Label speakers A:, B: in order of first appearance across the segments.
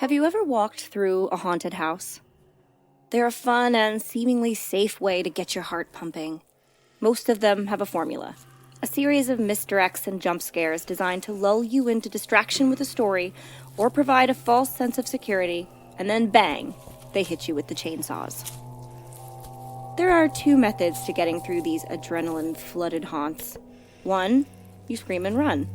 A: Have you ever walked through a haunted house? They're a fun and seemingly safe way to get your heart pumping. Most of them have a formula. A series of misdirects and jump scares designed to lull you into distraction with a story or provide a false sense of security, and then bang, they hit you with the chainsaws. There are two methods to getting through these adrenaline-flooded haunts. One, you scream and run.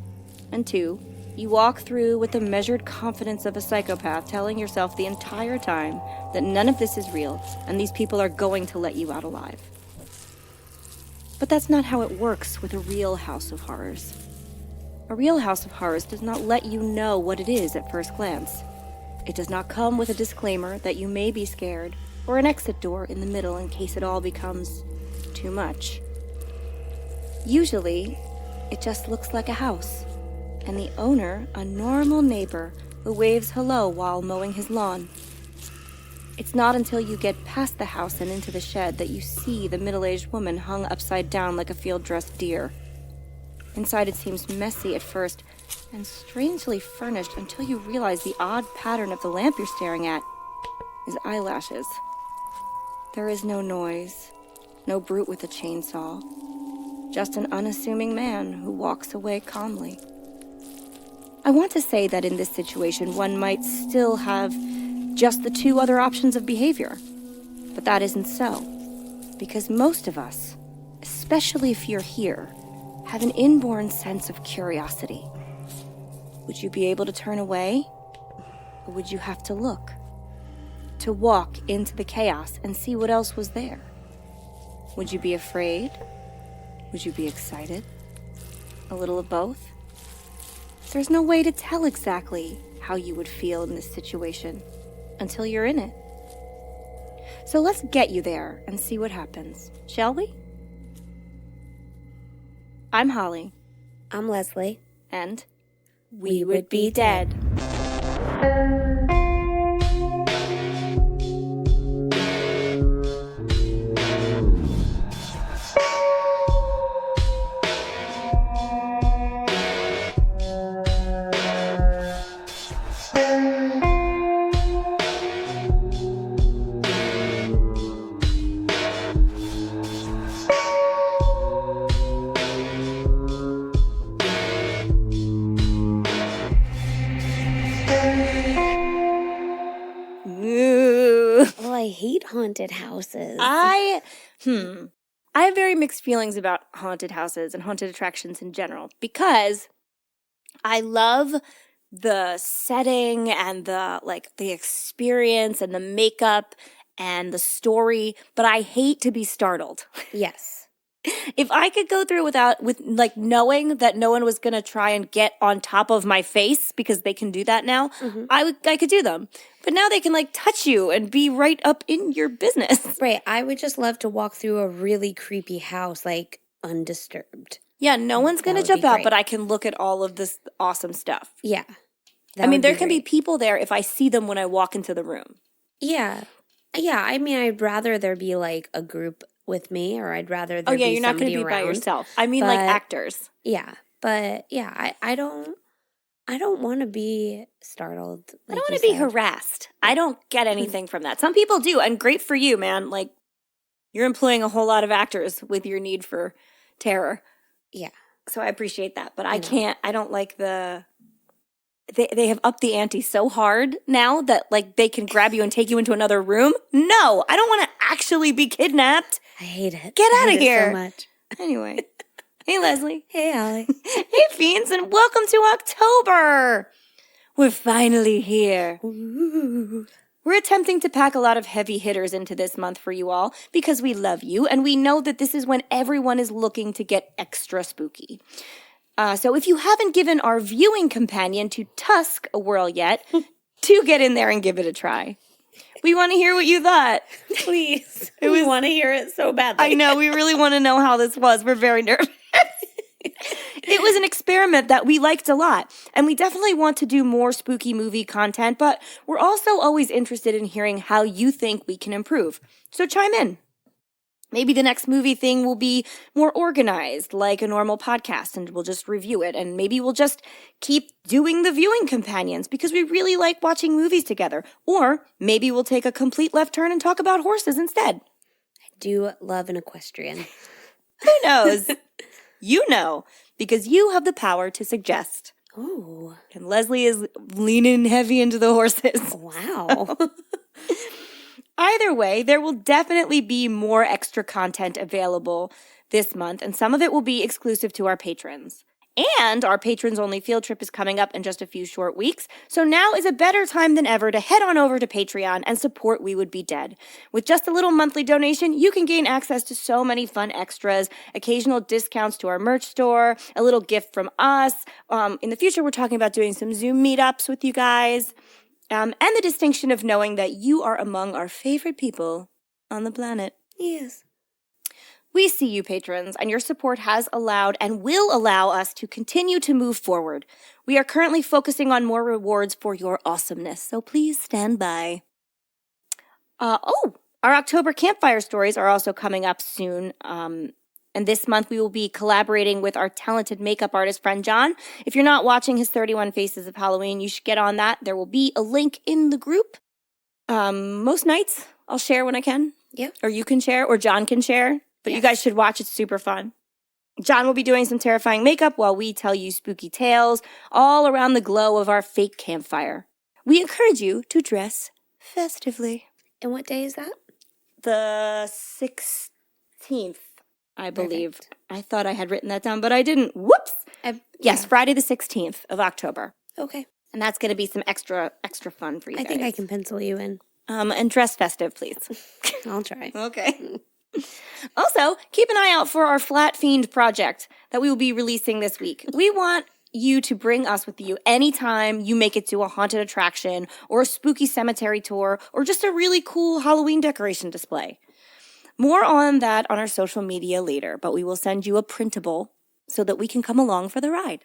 A: And two, you walk through with the measured confidence of a psychopath, telling yourself the entire time that none of this is real and these people are going to let you out alive. But that's not how it works with a real house of horrors. A real house of horrors does not let you know what it is at first glance. It does not come with a disclaimer that you may be scared, or an exit door in the middle in case it all becomes too much. Usually, it just looks like a house, and the owner a normal neighbor who waves hello while mowing his lawn. It's not until you get past the house and into the shed that you see the middle-aged woman hung upside down like a field-dressed deer. Inside it seems messy at first, and strangely furnished until you realize the odd pattern of the lamp you're staring at is eyelashes. There is no noise, no brute with a chainsaw, just an unassuming man who walks away calmly. I want to say that in this situation, one might still have just the two other options of behavior. But that isn't so, because most of us, especially if you're here, have an inborn sense of curiosity. Would you be able to turn away, or would you have to look? To walk into the chaos and see what else was there? Would you be afraid? Would you be excited? A little of both? There's no way to tell exactly how you would feel in this situation until you're in it. So let's get you there and see what happens, shall we? I'm Holly.
B: I'm Leslie.
A: And we would be dead.
B: I hate haunted houses.
A: I have very mixed feelings about haunted houses and haunted attractions in general, because I love the setting and the experience and the makeup and the story, but I hate to be startled.
B: Yes.
A: If I could go through with knowing that no one was going to try and get on top of my face, because they can do that now, I could do them. But now they can touch you and be right up in your business.
B: Right. I would just love to walk through a really creepy house, undisturbed.
A: Yeah, no one's going to jump out, but I can look at all of this awesome stuff.
B: Yeah.
A: There can be people there if I see them when I walk into the room.
B: Yeah. Yeah, I'd rather there be a group with me, or I'd rather there be
A: you're not going to be
B: around.
A: By yourself. Actors.
B: Yeah. But yeah, I don't want to be startled.
A: I don't want to be harassed. I don't get anything from that. Some people do, and great for you, man. You're employing a whole lot of actors with your need for terror.
B: Yeah.
A: So I appreciate that, but I can't. I don't like the. They have upped the ante so hard now that they can grab you and take you into another room. No, I don't want to actually be kidnapped.
B: I hate it.
A: Get out of here
B: so much.
A: Anyway, hey Leslie.
B: Hey Allie.
A: Hey fiends, and welcome to October. We're finally here.
B: Ooh.
A: We're attempting to pack a lot of heavy hitters into this month for you all because we love you, and we know that this is when everyone is looking to get extra spooky. So if you haven't given our viewing companion to Tusk a whirl yet, do get in there and give it a try. We want to hear what you thought.
B: Please. We want to hear it so badly.
A: I know. We really want to know how this was. We're very nervous. It was an experiment that we liked a lot, and we definitely want to do more spooky movie content, but we're also always interested in hearing how you think we can improve. So chime in. Maybe the next movie thing will be more organized, like a normal podcast, and we'll just review it. And maybe we'll just keep doing the viewing companions because we really like watching movies together. Or maybe we'll take a complete left turn and talk about horses instead.
B: I do love an equestrian.
A: Who knows? You know, because you have the power to suggest.
B: Ooh.
A: And Leslie is leaning heavy into the horses.
B: Wow.
A: Either way, there will definitely be more extra content available this month, and some of it will be exclusive to our patrons. And our patrons-only field trip is coming up in just a few short weeks, so now is a better time than ever to head on over to Patreon and support We Would Be Dead. With just a little monthly donation, you can gain access to so many fun extras, occasional discounts to our merch store, a little gift from us. In the future, we're talking about doing some Zoom meetups with you guys. And the distinction of knowing that you are among our favorite people on the planet.
B: Yes.
A: We see you, patrons, and your support has allowed and will allow us to continue to move forward. We are currently focusing on more rewards for your awesomeness, so please stand by. Our October campfire stories are also coming up soon. And this month we will be collaborating with our talented makeup artist friend John. If you're not watching his 31 Faces of Halloween, you should get on that. There will be a link in the group. Most nights I'll share when I can.
B: Yep.
A: Or you can share, or John can share. But
B: Yes.
A: You guys should watch. It's super fun. John will be doing some terrifying makeup while we tell you spooky tales all around the glow of our fake campfire. We encourage you to dress festively.
B: And what day is that?
A: The 16th. I believe.
B: Perfect.
A: I thought I had written that down, but I didn't. Whoops. Yes, Friday the 16th of October.
B: Okay.
A: And that's going to be some extra fun for you
B: I
A: guys.
B: think I can pencil you in.
A: And dress festive, please.
B: I'll try.
A: Okay. Also, keep an eye out for our Flat Fiend project that we will be releasing this week. We want you to bring us with you anytime you make it to a haunted attraction or a spooky cemetery tour or just a really cool Halloween decoration display. More on that on our social media later, but we will send you a printable so that we can come along for the ride.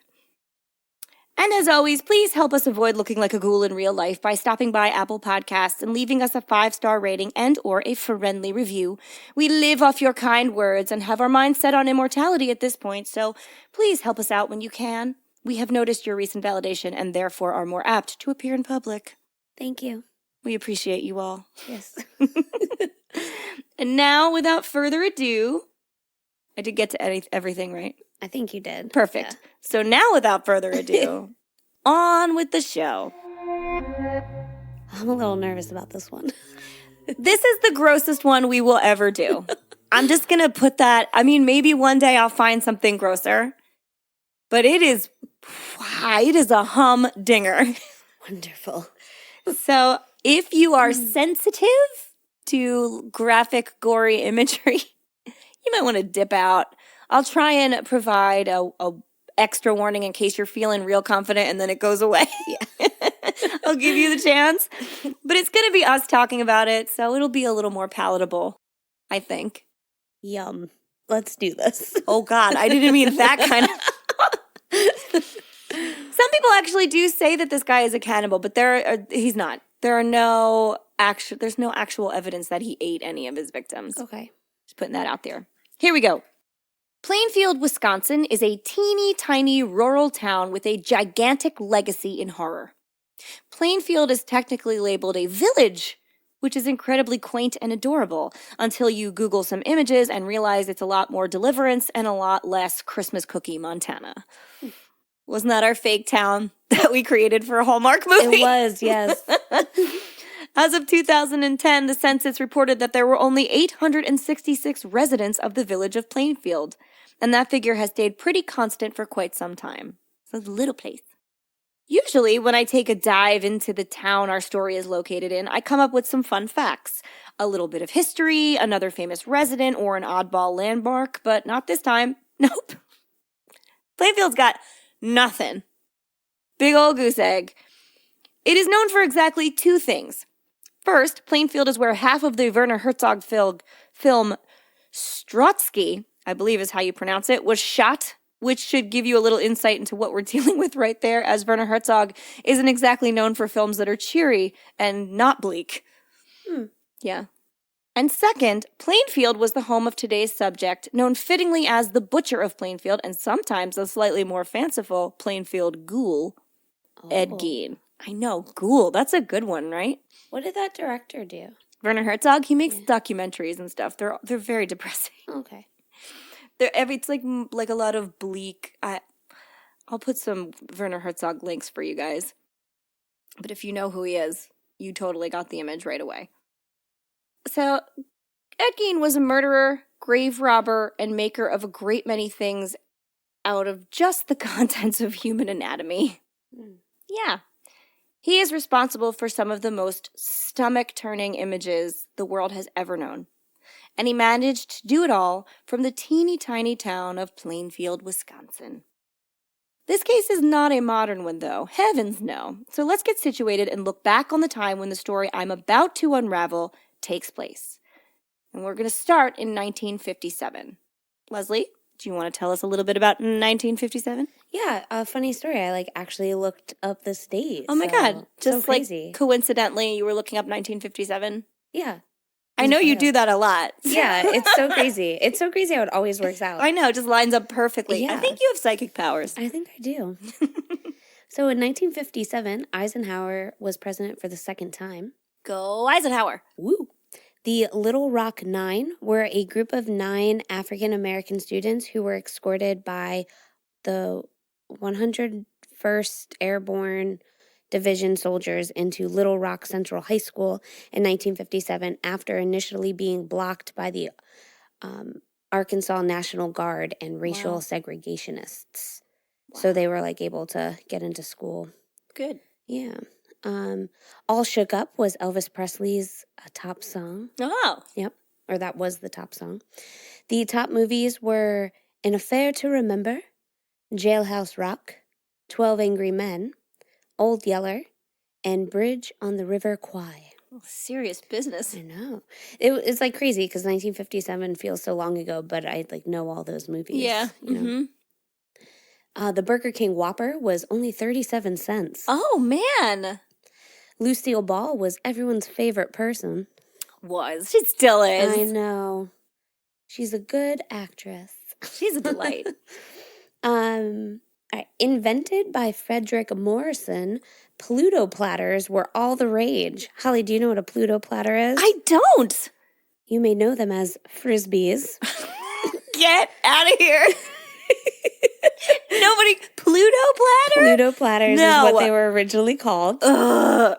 A: And as always, please help us avoid looking like a ghoul in real life by stopping by Apple Podcasts and leaving us a 5-star rating and or a friendly review. We live off your kind words and have our minds set on immortality at this point, so please help us out when you can. We have noticed your recent validation and therefore are more apt to appear in public.
B: Thank you.
A: We appreciate you all.
B: Yes.
A: And now, without further ado, I did get to everything, right?
B: I think you did.
A: Perfect.
B: Yeah.
A: So now, without further ado, on with the show.
B: I'm a little nervous about this one.
A: This is the grossest one we will ever do. I'm just going to put that. I mean, maybe one day I'll find something grosser, but it is a humdinger.
B: Wonderful.
A: So if you are sensitive to graphic, gory imagery, you might want to dip out. I'll try and provide a extra warning in case you're feeling real confident and then it goes away. Yeah. I'll give you the chance. But it's going to be us talking about it, so it'll be a little more palatable, I think.
B: Yum. Let's do this.
A: Oh, God, I didn't mean that kind of... Some people actually do say that this guy is a cannibal, but he's not. There's no actual evidence that he ate any of his victims.
B: Okay.
A: Just putting that out there. Here we go. Plainfield, Wisconsin is a teeny tiny rural town with a gigantic legacy in horror. Plainfield is technically labeled a village, which is incredibly quaint and adorable until you Google some images and realize it's a lot more Deliverance and a lot less Christmas Cookie, Montana. Wasn't that our fake town that we created for a Hallmark movie?
B: It was, yes.
A: As of 2010, the census reported that there were only 866 residents of the village of Plainfield, and that figure has stayed pretty constant for quite some time. So it's a little place. Usually, when I take a dive into the town our story is located in, I come up with some fun facts. A little bit of history, another famous resident, or an oddball landmark, but not this time. Nope. Plainfield's got nothing. Big old goose egg. It is known for exactly two things. First, Plainfield is where half of the Werner Herzog film Strotsky, I believe is how you pronounce it, was shot, which should give you a little insight into what we're dealing with right there, as Werner Herzog isn't exactly known for films that are cheery and not bleak. Yeah. And second, Plainfield was the home of today's subject, known fittingly as the Butcher of Plainfield, and sometimes a slightly more fanciful Plainfield ghoul, Ed Gein. I know, ghoul. That's a good one, right?
B: What did that director do?
A: Werner Herzog. He makes documentaries and stuff. They're very depressing.
B: Okay.
A: It's like a lot of bleak. I'll put some Werner Herzog links for you guys. But if you know who he is, you totally got the image right away. So, Ed Gein was a murderer, grave robber, and maker of a great many things out of just the contents of human anatomy. Yeah. He is responsible for some of the most stomach-turning images the world has ever known. And he managed to do it all from the teeny tiny town of Plainfield, Wisconsin. This case is not a modern one, though. Heavens no. So let's get situated and look back on the time when the story I'm about to unravel takes place. And we're going to start in 1957. Leslie, do you want to tell us a little bit about 1957?
B: Yeah, a funny story. I actually looked up this date.
A: Oh my God. Just
B: so crazy.
A: Coincidentally, you were looking up 1957?
B: Yeah.
A: I know you do that a lot.
B: Yeah, it's so crazy. It's so crazy how it always works out.
A: I know, it just lines up perfectly.
B: Yeah.
A: I think you have psychic powers.
B: I think I do. So in 1957, Eisenhower was president for the second time.
A: Go Eisenhower.
B: Woo! The Little Rock Nine were a group of 9 African-American students who were escorted by the 101st Airborne Division soldiers into Little Rock Central High School in 1957 after initially being blocked by the Arkansas National Guard and racial segregationists. Wow. So they were able to get into school.
A: Good.
B: Yeah. All Shook Up was Elvis Presley's top song.
A: Oh.
B: Yep. Or that was the top song. The top movies were An Affair to Remember, Jailhouse Rock, 12 Angry Men, Old Yeller, and Bridge on the River Kwai.
A: Oh, serious business.
B: I know. It's crazy because 1957 feels so long ago, but I know all those movies.
A: Yeah.
B: You know? The Burger King Whopper was only 37 cents.
A: Oh, man.
B: Lucille Ball was everyone's favorite person.
A: She still is.
B: I know. She's a good actress.
A: She's a delight.
B: Invented by Frederick Morrison, Pluto platters were all the rage. Holly, do you know what a Pluto platter is?
A: I don't.
B: You may know them as Frisbees.
A: Get out of here. Nobody. Pluto platter?
B: Pluto platters is what they were originally called.
A: Ugh.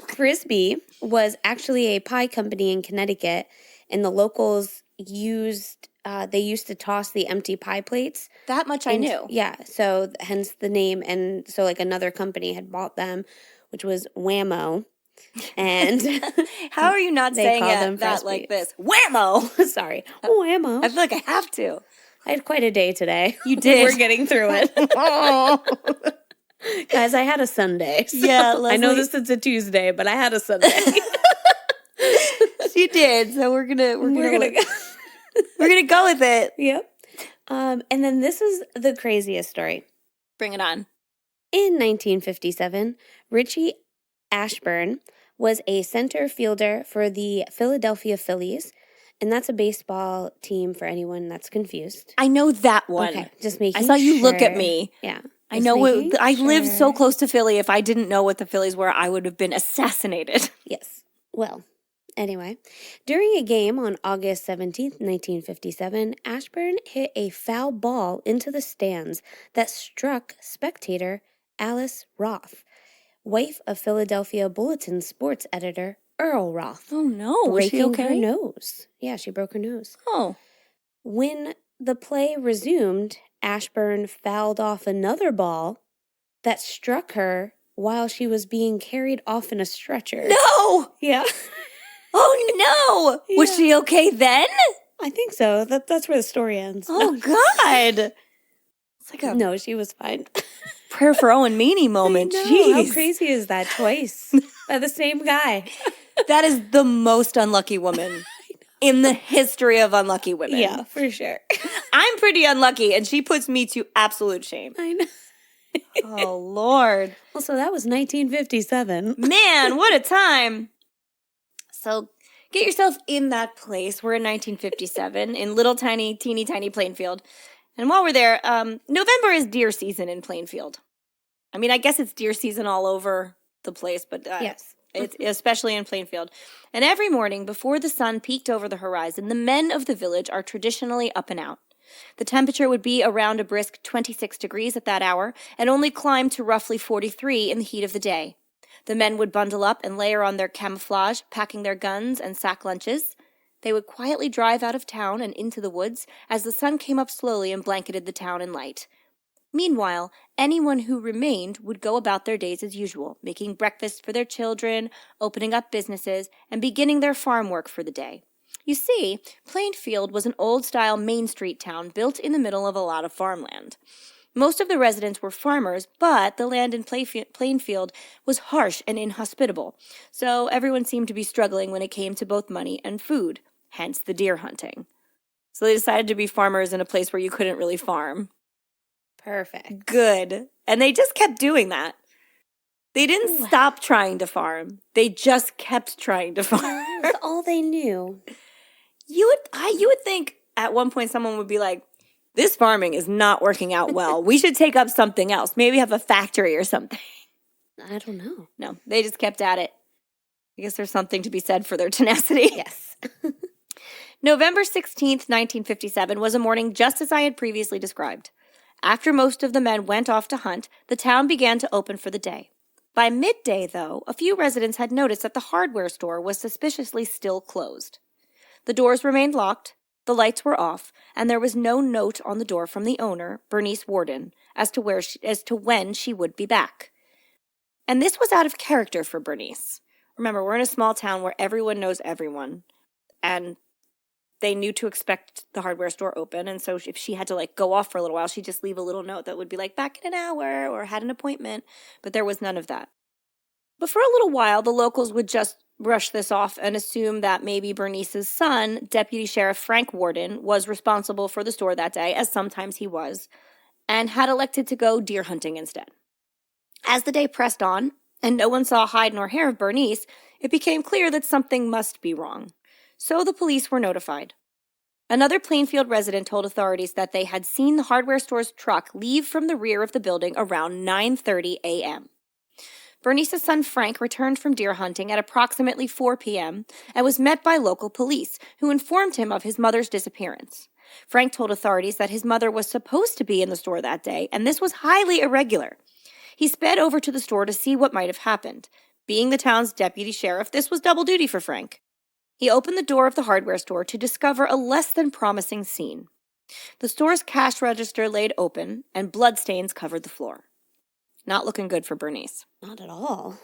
B: Frisbee was actually a pie company in Connecticut, and the locals used to toss the empty pie plates.
A: That much I knew.
B: Yeah, so hence the name. And so another company had bought them, which was Whammo. And
A: how are you not saying that like this? Whammo!
B: Sorry. Whammo.
A: I feel like I have to.
B: I had quite a day today.
A: You did.
B: We're getting through it. Guys, I had a Sunday. So
A: yeah, Leslie.
B: I know this is a Tuesday, but I had a Sunday.
A: She did. So we're gonna go with it.
B: Yep. And then this is the craziest story.
A: Bring it on.
B: In 1957, Richie Ashburn was a center fielder for the Philadelphia Phillies. And that's a baseball team for anyone that's confused.
A: I know that one.
B: Okay, just making
A: I saw you look at me.
B: Yeah.
A: I know I lived so close to Philly. If I didn't know what the Phillies were, I would have been assassinated.
B: Yes. Well, anyway, during a game on August 17th, 1957, Ashburn hit a foul ball into the stands that struck spectator Alice Roth, wife of Philadelphia Bulletin sports editor Earl Roth.
A: Oh, no.
B: Was she okay?
A: Breaking
B: her nose. Yeah, she broke her nose.
A: Oh.
B: When the play resumed, Ashburn fouled off another ball that struck her while she was being carried off in a stretcher.
A: No!
B: Yeah.
A: Oh, no! Yeah. Was she okay then?
B: I think so. That's where the story ends.
A: Oh, God. It's like
B: No, she was fine.
A: Prayer for Owen Meany moment.
B: Jeez. How crazy is that? Twice. By the same guy.
A: That is the most unlucky woman in the history of unlucky women.
B: Yeah, for sure.
A: I'm pretty unlucky, and she puts me to absolute shame.
B: I know.
A: Oh, Lord.
B: Well, so that was 1957.
A: Man, what a time. So Get yourself in that place. We're in 1957 in little tiny, teeny tiny Plainfield. And while we're there, November is deer season in Plainfield. I mean, I guess it's deer season all over the place, but
B: Yes.
A: it's especially in Plainfield. And every morning before the sun peeked over the horizon, the men of the village are traditionally up and out. The temperature would be around a brisk 26 degrees at that hour and only climb to roughly 43 in the heat of the day. The men would bundle up and layer on their camouflage, packing their guns and sack lunches. They would quietly drive out of town and into the woods as the sun came up slowly and blanketed the town in light. Meanwhile, anyone who remained would go about their days as usual, making breakfast for their children, opening up businesses, and beginning their farm work for the day. You see, Plainfield was an old-style Main Street town built in the middle of a lot of farmland. Most of the residents were farmers, but the land in Plainfield was harsh and inhospitable, so everyone seemed to be struggling when it came to both money and food, hence the deer hunting. So they decided to be farmers in a place where you couldn't really farm.
B: Perfect.
A: Good. And they just kept doing that. They didn't stop trying to farm. They just kept trying to farm.
B: That's all they knew.
A: You would think at one point someone would be like, this farming is not working out well. We should take up something else. Maybe have a factory or something.
B: I don't know.
A: No, they just kept at it. I guess there's something to be said for their tenacity.
B: Yes.
A: November 16th, 1957 was a morning just as I had previously described. After most of the men went off to hunt, the town began to open for the day. By midday, though, a few residents had noticed that the hardware store was suspiciously still closed. The doors remained locked, the lights were off, and there was no note on the door from the owner, Bernice Worden, as to when she would be back. And this was out of character for Bernice. Remember, we're in a small town where everyone knows everyone, and they knew to expect the hardware store open, and so if she had to go off for a little while, she'd just leave a little note that would be back in an hour or had an appointment, but there was none of that. But for a little while, the locals would just brush this off and assume that maybe Bernice's son, Deputy Sheriff Frank Worden, was responsible for the store that day, as sometimes he was, and had elected to go deer hunting instead. As the day pressed on, and no one saw hide nor hair of Bernice, it became clear that something must be wrong. So the police were notified. Another Plainfield resident told authorities that they had seen the hardware store's truck leave from the rear of the building around 9:30 a.m. Bernice's son Frank returned from deer hunting at approximately 4 p.m. and was met by local police, who informed him of his mother's disappearance. Frank told authorities that his mother was supposed to be in the store that day, and this was highly irregular. He sped over to the store to see what might have happened. Being the town's deputy sheriff, this was double duty for Frank. He opened the door of the hardware store to discover a less than promising scene. The store's cash register laid open, and bloodstains covered the floor. Not looking good for Bernice.
B: Not at all.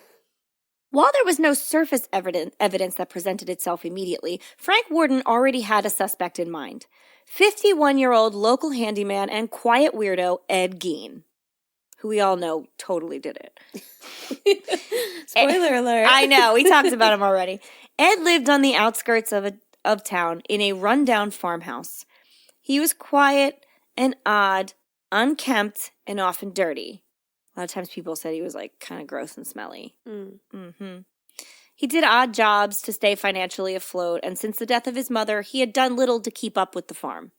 A: While there was no surface evidence that presented itself immediately, Frank Worden already had a suspect in mind. 51-year-old local handyman and quiet weirdo Ed Gein, who we all know totally did it.
B: Spoiler alert.
A: I know, we talked about him already. Ed lived on the outskirts of town in a rundown farmhouse. He was quiet and odd, unkempt, and often dirty. A lot of times people said he was kind of gross and smelly. He did odd jobs to stay financially afloat, and since the death of his mother, he had done little to keep up with the farm.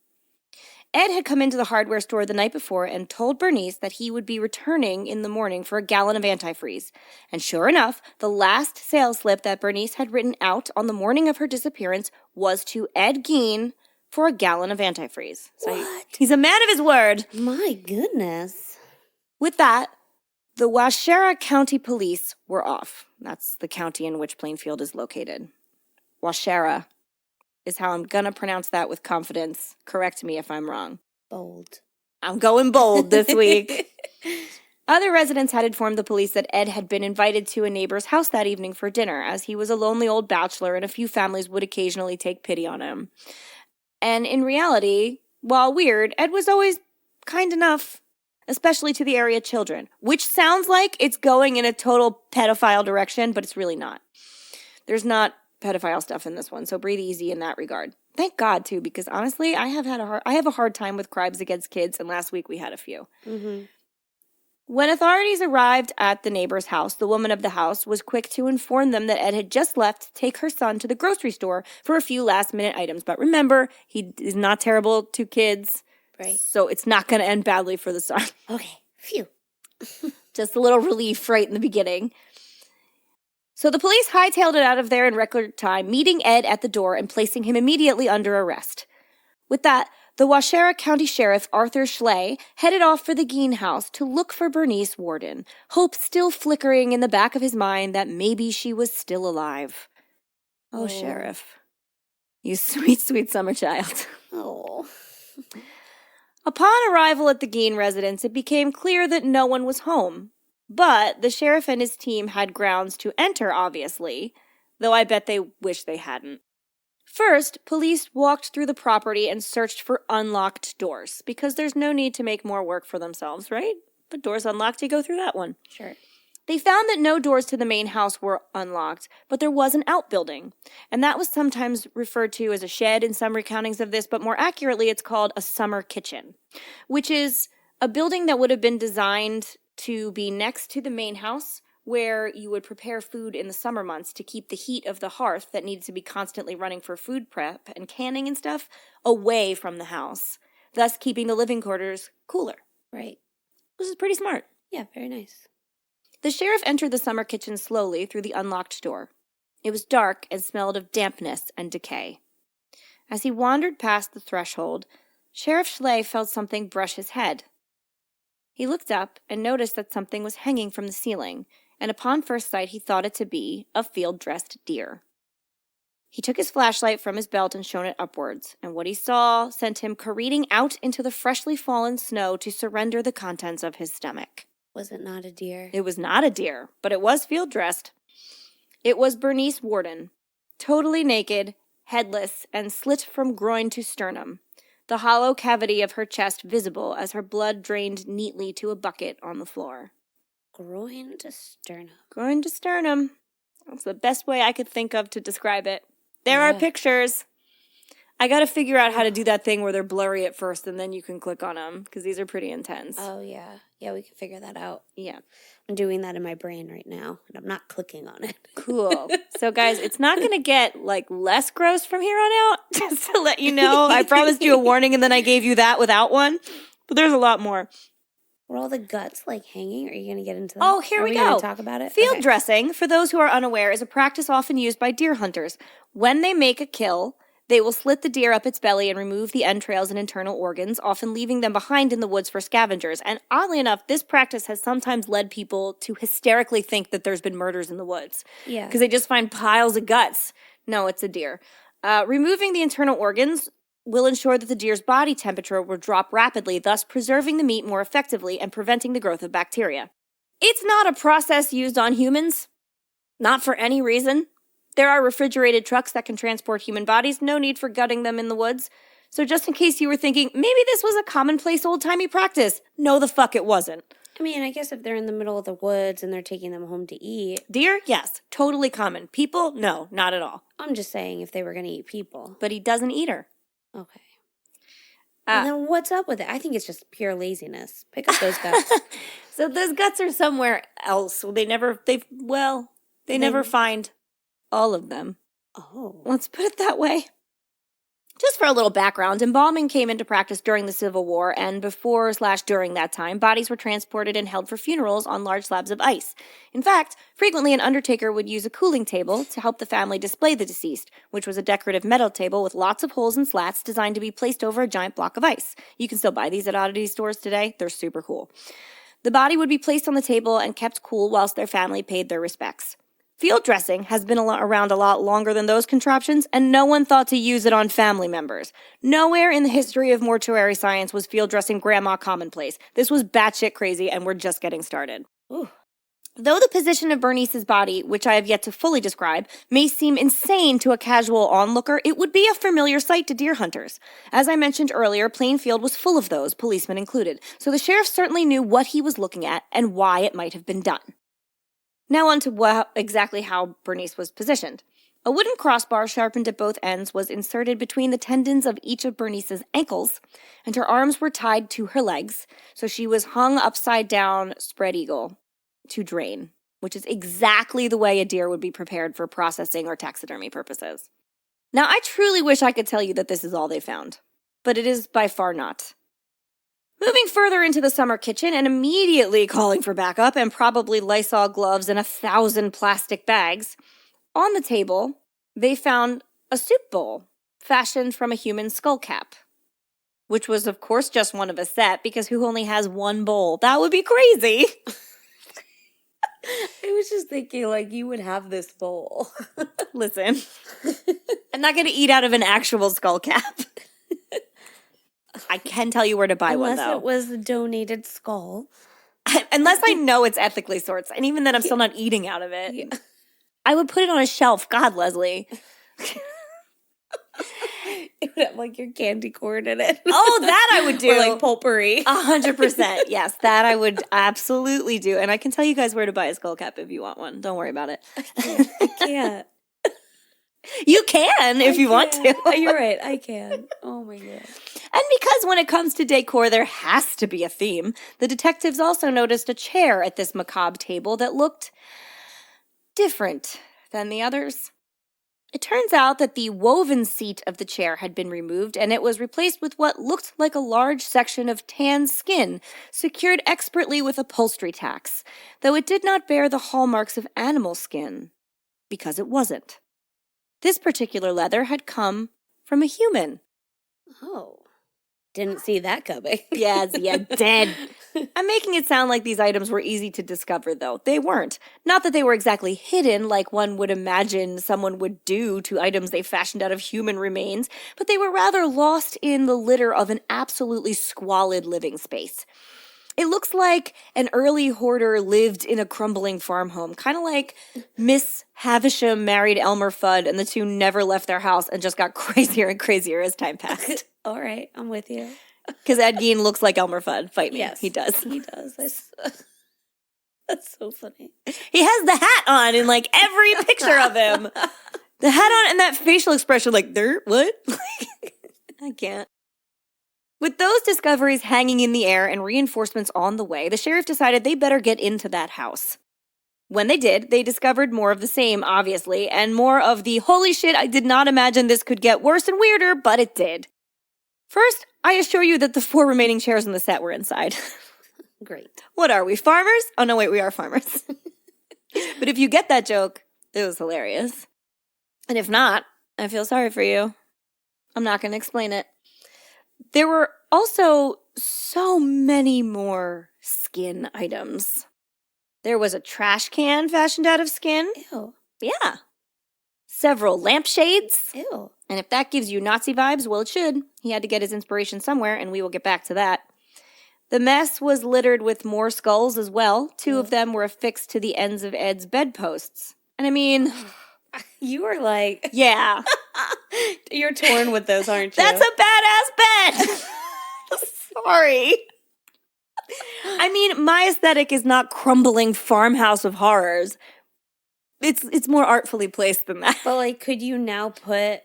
A: Ed had come into the hardware store the night before and told Bernice that he would be returning in the morning for a gallon of antifreeze. And sure enough, the last sales slip that Bernice had written out on the morning of her disappearance was to Ed Gein for a gallon of antifreeze. So he's a man of his word.
B: My goodness.
A: With that, the Waushara County Police were off. That's the county in which Plainfield is located. Waushara is how I'm gonna pronounce that with confidence. Correct me if I'm wrong.
B: Bold.
A: I'm going bold this week. Other residents had informed the police that Ed had been invited to a neighbor's house that evening for dinner, as he was a lonely old bachelor and a few families would occasionally take pity on him. And in reality, while weird, Ed was always kind enough, especially to the area children, which sounds like it's going in a total pedophile direction, but it's really not. There's not pedophile stuff in this one, so breathe easy in that regard. Thank God, too, because honestly, I have a hard time with crimes against kids, and last week we had a few. When authorities arrived at the neighbor's house, the woman of the house was quick to inform them that Ed had just left to take her son to the grocery store for a few last-minute items. But remember, he is not terrible to kids,
B: Right.
A: so it's not going to end badly for the son.
B: Okay. Phew.
A: Just a little relief right in the beginning. So the police hightailed it out of there in record time, meeting Ed at the door and placing him immediately under arrest. With that, the Waushara County Sheriff, Arthur Schley, headed off for the Gein house to look for Bernice Worden, hope still flickering in the back of his mind that maybe she was still alive. Oh, Sheriff. You sweet, sweet summer child.
B: Oh.
A: Upon arrival at the Gein residence, it became clear that no one was home. But the sheriff and his team had grounds to enter, obviously, though I bet they wish they hadn't. First, police walked through the property and searched for unlocked doors, because there's no need to make more work for themselves, right? The door's unlocked, you go through that one.
B: Sure.
A: They found that no doors to the main house were unlocked, but there was an outbuilding, and that was sometimes referred to as a shed in some recountings of this, but more accurately it's called a summer kitchen, which is a building that would have been designed to be next to the main house, where you would prepare food in the summer months to keep the heat of the hearth that needed to be constantly running for food prep and canning and stuff away from the house, thus keeping the living quarters cooler.
B: Right.
A: This is pretty smart.
B: Yeah, very nice.
A: The sheriff entered the summer kitchen slowly through the unlocked door. It was dark and smelled of dampness and decay. As he wandered past the threshold, Sheriff Schley felt something brush his head. He looked up and noticed that something was hanging from the ceiling, and upon first sight he thought it to be a field-dressed deer. He took his flashlight from his belt and shone it upwards, and what he saw sent him careening out into the freshly fallen snow to surrender the contents of his stomach.
B: Was it not a deer?
A: It was not a deer, but it was field-dressed. It was Bernice Worden, totally naked, headless, and slit from groin to sternum, the hollow cavity of her chest visible as her blood drained neatly to a bucket on the floor.
B: Groin to sternum.
A: Groin to sternum. That's the best way I could think of to describe it. There are pictures. I got to figure out how to do that thing where they're blurry at first and then you can click on them, because these are pretty intense.
B: Oh, yeah. Yeah, we can figure that out.
A: Yeah.
B: I'm doing that in my brain right now, and I'm not clicking on it.
A: Cool. So, guys, it's not going to get, less gross from here on out, just to let you know. I promised you a warning, and then I gave you that without one. But there's a lot more.
B: Were all the guts, hanging? Are you going to get into that?
A: Oh, here we go.
B: Gonna talk about it?
A: Field dressing, for those who are unaware, is a practice often used by deer hunters. When they make a kill, they will slit the deer up its belly and remove the entrails and internal organs, often leaving them behind in the woods for scavengers. And oddly enough, this practice has sometimes led people to hysterically think that there's been murders in the woods.
B: Yeah.
A: Because they just find piles of guts. No, it's a deer. Removing the internal organs will ensure that the deer's body temperature will drop rapidly, thus preserving the meat more effectively and preventing the growth of bacteria. It's not a process used on humans. Not for any reason. There are refrigerated trucks that can transport human bodies, no need for gutting them in the woods. So just in case you were thinking, maybe this was a commonplace old-timey practice, no the fuck it wasn't.
B: I mean, I guess if they're in the middle of the woods and they're taking them home to eat.
A: Deer, yes, totally common. People, no, not at all.
B: I'm just saying if they were going to eat people.
A: But he doesn't eat her.
B: Okay. And then what's up with it? I think it's just pure laziness. Pick up those guts.
A: So those guts are somewhere else. They never find all of them.
B: Oh.
A: Let's put it that way. Just for a little background, embalming came into practice during the Civil War, and before/during that time, bodies were transported and held for funerals on large slabs of ice. In fact, frequently an undertaker would use a cooling table to help the family display the deceased, which was a decorative metal table with lots of holes and slats designed to be placed over a giant block of ice. You can still buy these at oddity stores today. They're super cool. The body would be placed on the table and kept cool whilst their family paid their respects. Field dressing has been around a lot longer than those contraptions, and no one thought to use it on family members. Nowhere in the history of mortuary science was field dressing grandma commonplace. This was batshit crazy, and we're just getting started.
B: Ooh.
A: Though the position of Bernice's body, which I have yet to fully describe, may seem insane to a casual onlooker, it would be a familiar sight to deer hunters. As I mentioned earlier, Plainfield was full of those, policemen included, so the sheriff certainly knew what he was looking at and why it might have been done. Now on to exactly how Bernice was positioned. A wooden crossbar sharpened at both ends was inserted between the tendons of each of Bernice's ankles, and her arms were tied to her legs, so she was hung upside down, spread eagle, to drain, which is exactly the way a deer would be prepared for processing or taxidermy purposes. Now, I truly wish I could tell you that this is all they found, but it is by far not. Moving further into the summer kitchen and immediately calling for backup and probably Lysol gloves and 1,000 plastic bags, on the table, they found a soup bowl fashioned from a human skull cap, which was, of course, just one of a set because who only has one bowl? That would be crazy.
B: I was just thinking, like, you would have this bowl.
A: Listen, I'm not going to eat out of an actual skull cap. I can tell you where to buy one, though.
B: Unless it was a donated skull.
A: Unless I know it's ethically sourced. And even then, I'm still not eating out of it. Yeah. I would put it on a shelf. God, Leslie.
B: It would have, like, your candy corn in it.
A: Oh, that I would do.
B: Or, like, potpourri.
A: 100%. Yes, that I would absolutely do. And I can tell you guys where to buy a skull cap if you want one. Don't worry about it.
B: I can't.
A: You can if you want to.
B: You're right. I can. Oh, my God.
A: And because when it comes to decor, there has to be a theme, the detectives also noticed a chair at this macabre table that looked different than the others. It turns out that the woven seat of the chair had been removed, and it was replaced with what looked like a large section of tan skin, secured expertly with upholstery tacks, though it did not bear the hallmarks of animal skin, because it wasn't. This particular leather had come from a human.
B: Oh. Didn't see that coming.
A: Yes, yeah, dead. I'm making it sound like these items were easy to discover, though. They weren't. Not that they were exactly hidden like one would imagine someone would do to items they fashioned out of human remains, but they were rather lost in the litter of an absolutely squalid living space. It looks like an early hoarder lived in a crumbling farm home, kind of like Miss Havisham married Elmer Fudd, and the two never left their house and just got crazier and crazier as time passed.
B: All right, I'm with you.
A: Because Ed Gein looks like Elmer Fudd. Fight me.
B: Yes,
A: he does.
B: He does. That's so funny.
A: He has the hat on in like every picture of him. The hat on and that facial expression like, there, what? I can't. With those discoveries hanging in the air and reinforcements on the way, the sheriff decided they better get into that house. When they did, they discovered more of the same, obviously, and more of the, holy shit, I did not imagine this could get worse and weirder, but it did. First, I assure you that the 4 remaining chairs on the set were inside.
B: Great.
A: What are we, farmers? Oh, no, wait, we are farmers. But if you get that joke, it was hilarious. And if not, I feel sorry for you. I'm not going to explain it. There were also so many more skin items. There was a trash can fashioned out of skin.
B: Ew.
A: Yeah. Several lampshades.
B: Ew.
A: And if that gives you Nazi vibes, well, it should. He had to get his inspiration somewhere, and we will get back to that. The mess was littered with more skulls as well. 2 of them were affixed to the ends of Ed's bedposts. And I mean...
B: You are like...
A: Yeah.
B: You're torn with those, aren't you?
A: That's a badass bed! Sorry. I mean, my aesthetic is not crumbling farmhouse of horrors. It's more artfully placed than that.
B: But, like, could you now put,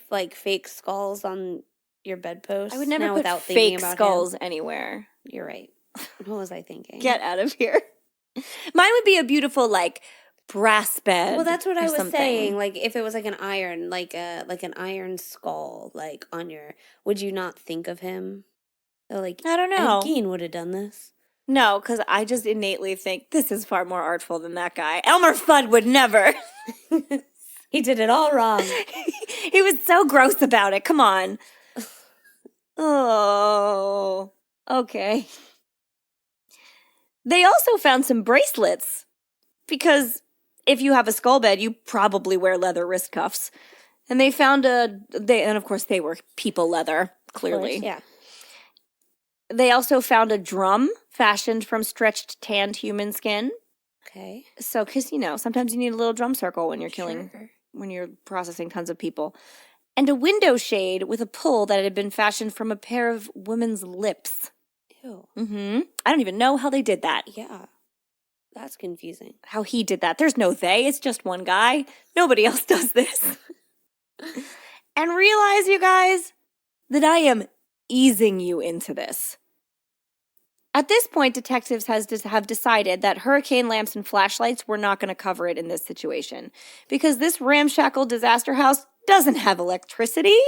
B: like, fake skulls on your bedpost?
A: I would never
B: now
A: put
B: without
A: fake
B: about
A: skulls
B: him?
A: Anywhere.
B: You're right. What was I thinking?
A: Get out of here. Mine would be a beautiful, like, brass bed.
B: Well, that's what I was
A: something.
B: saying. Like, if it was like an iron, like an iron skull, like on your, would you not think of him? So, like,
A: I don't know.
B: Ed Gein would have done this.
A: No, because I just innately think this is far more artful than that guy. Elmer Fudd would never.
B: He did it all wrong.
A: He was so gross about it. Come on. Oh, okay. They also found some bracelets because if you have a skull bed, you probably wear leather wrist cuffs. And they found and of course they were people leather, clearly.
B: Course, yeah.
A: They also found a drum fashioned from stretched tanned human skin.
B: Okay.
A: So, because, sometimes you need a little drum circle when you're killing,
B: Sure.
A: when you're processing tons of people. And a window shade with a pull that had been fashioned from a pair of women's lips.
B: Ew.
A: Mm-hmm. I don't even know how they did that.
B: Yeah. That's confusing.
A: How he did that. There's no they. It's just one guy. Nobody else does this. And realize, you guys, that I am easing you into this. At this point, detectives have decided that hurricane lamps and flashlights were not going to cover it in this situation because this ramshackle disaster house doesn't have electricity.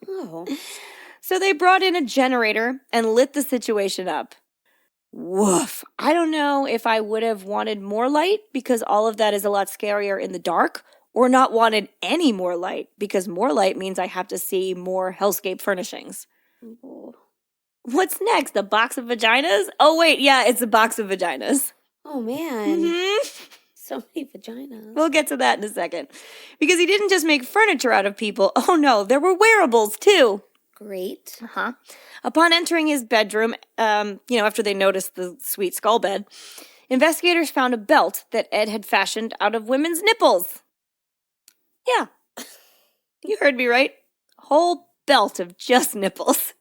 B: Oh.
A: So they brought in a generator and lit the situation up. Woof. I don't know if I would have wanted more light because all of that is a lot scarier in the dark, or not wanted any more light because more light means I have to see more hellscape furnishings.
B: Oh.
A: What's next? A box of vaginas? Oh, wait, yeah, it's a box of vaginas.
B: Oh, man.
A: Mm-hmm.
B: So many vaginas.
A: We'll get to that in a second. Because he didn't just make furniture out of people. Oh, no, there were wearables, too.
B: Great.
A: Uh-huh. Upon entering his bedroom, after they noticed the sweet skull bed, investigators found a belt that Ed had fashioned out of women's nipples. Yeah. You heard me right. A whole belt of just nipples.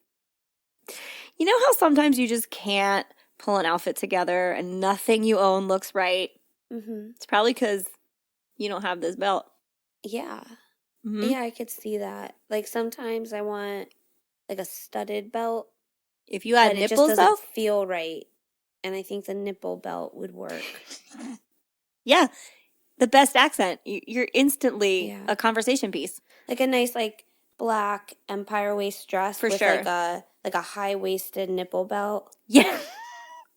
A: You know how sometimes you just can't pull an outfit together and nothing you own looks right?
B: Mm-hmm.
A: It's probably because you don't have this belt.
B: Yeah.
A: Mm-hmm.
B: Yeah, I could see that. Like, sometimes I want, like, a studded belt.
A: If you had
B: but
A: nipples,
B: it just doesn't
A: though?
B: feel right. And I think the nipple belt would work.
A: Yeah. The best accent. You're instantly
B: Yeah.
A: a conversation piece.
B: Like a nice, like, black empire waist dress
A: For
B: with,
A: sure.
B: like a high-waisted nipple belt.
A: Yeah.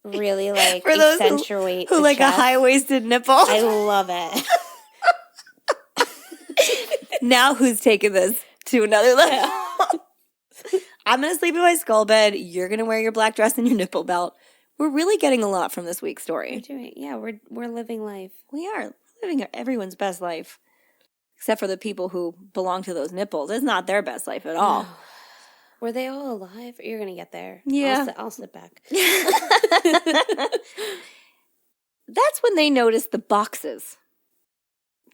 B: Really, like,
A: For those
B: accentuate
A: who
B: the
A: like
B: chest.
A: a high-waisted nipple.
B: I love it.
A: Now who's taking this to another level? I'm going to sleep in my skull bed. You're going to wear your black dress and your nipple belt. We're really getting a lot from this week's story.
B: We're doing, yeah, we're living life.
A: We are living everyone's best life. Except for the people who belong to those nipples. It's not their best life at all.
B: No. Were they all alive? You're going to get there.
A: Yeah.
B: I'll sit back.
A: That's when they noticed the boxes.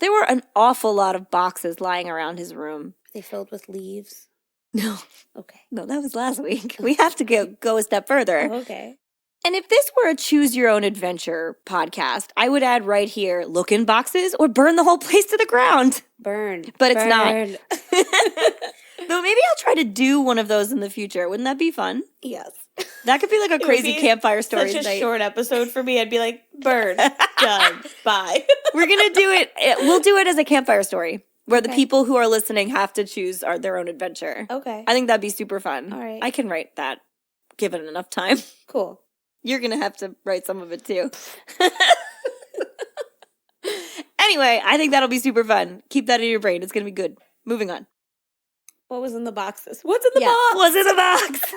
A: There were an awful lot of boxes lying around his room.
B: Are they filled with leaves?
A: No.
B: Okay.
A: No, that was last week. We have to go a step further.
B: Oh, okay.
A: And if this were a choose your own adventure podcast, I would add right here, look in boxes or burn the whole place to the ground.
B: Burn.
A: But it's
B: Burn.
A: not. Though maybe I'll try to do one of those in the future. Wouldn't that be fun?
B: Yes.
A: That could be like a crazy campfire story.
B: Such a
A: night.
B: short episode for me. I'd be like, burn. Done. Bye.
A: We're going to do it. We'll do it as a campfire story where the
B: Okay.
A: people who are listening have to choose their own adventure.
B: Okay.
A: I think that'd be super fun.
B: All right.
A: I can write that, given enough time.
B: Cool.
A: You're going to have to write some of it too. Anyway, I think that'll be super fun. Keep that in your brain. It's going to be good. Moving on.
B: What was in the boxes? What's in the box?
A: What's in the box?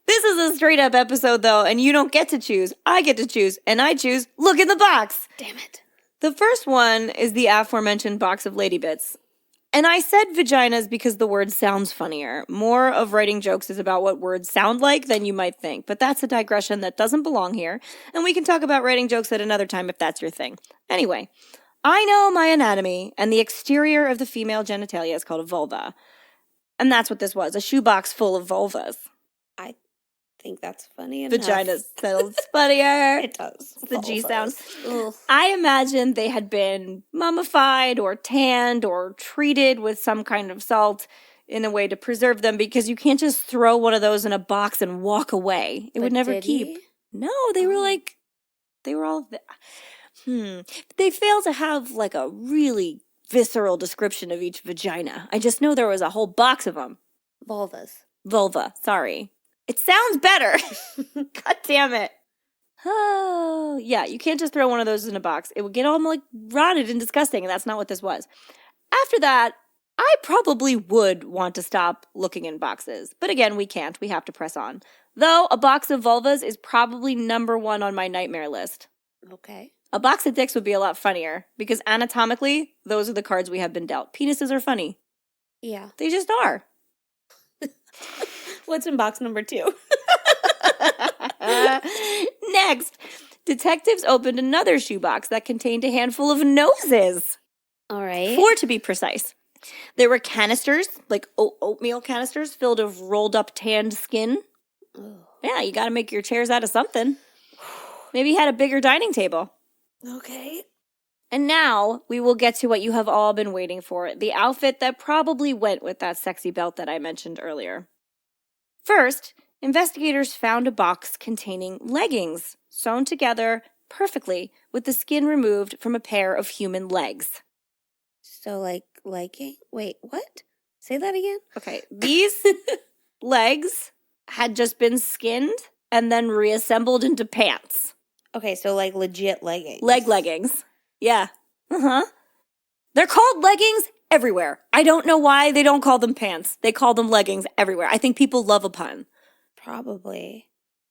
A: This is a straight up episode though, and you don't get to choose. I get to choose, and I choose look in the box.
B: Damn it.
A: The first one is the aforementioned box of lady bits. And I said vaginas because the word sounds funnier. More of writing jokes is about what words sound like than you might think. But that's a digression that doesn't belong here. And we can talk about writing jokes at another time if that's your thing. Anyway, I know my anatomy, and the exterior of the female genitalia is called a vulva. And that's what this was, a shoebox full of vulvas.
B: I think that's funny enough.
A: Vaginas sounds funnier.
B: It does.
A: It's the G sound.
B: Ugh.
A: I imagine they had been mummified or tanned or treated with some kind of salt in a way to preserve them because you can't just throw one of those in a box and walk away. It would
B: But
A: never
B: did
A: keep.
B: he?
A: No, they were like, they were all, They fail to have like a really visceral description of each vagina. I just know there was a whole box of them.
B: Vulvas.
A: Vulva, sorry. It sounds better. God damn it. Oh, yeah, you can't just throw one of those in a box. It would get all like rotted and disgusting, and that's not what this was. After that, I probably would want to stop looking in boxes. But again, we can't. We have to press on. Though a box of vulvas is probably number one on my nightmare list.
B: Okay.
A: A box of dicks would be a lot funnier because anatomically, those are the cards we have been dealt. Penises are funny.
B: Yeah.
A: They just are.
B: What's in box number 2?
A: Next, detectives opened another shoebox that contained a handful of noses.
B: All right.
A: 4 to be precise. There were canisters, like oatmeal canisters, filled of rolled up tanned skin.
B: Ugh.
A: Yeah, you got to make your chairs out of something. Maybe he had a bigger dining table.
B: Okay.
A: And now we will get to what you have all been waiting for, the outfit that probably went with that sexy belt that I mentioned earlier. First, investigators found a box containing leggings sewn together perfectly with the skin removed from a pair of human legs.
B: So, like, legging? Wait, what? Say that again?
A: Okay, these legs had just been skinned and then reassembled into pants.
B: Okay, so, like, legit leggings.
A: Leggings. Yeah. Uh-huh. They're called leggings everywhere. I don't know why they don't call them pants. They call them leggings everywhere. I think people love a pun.
B: Probably.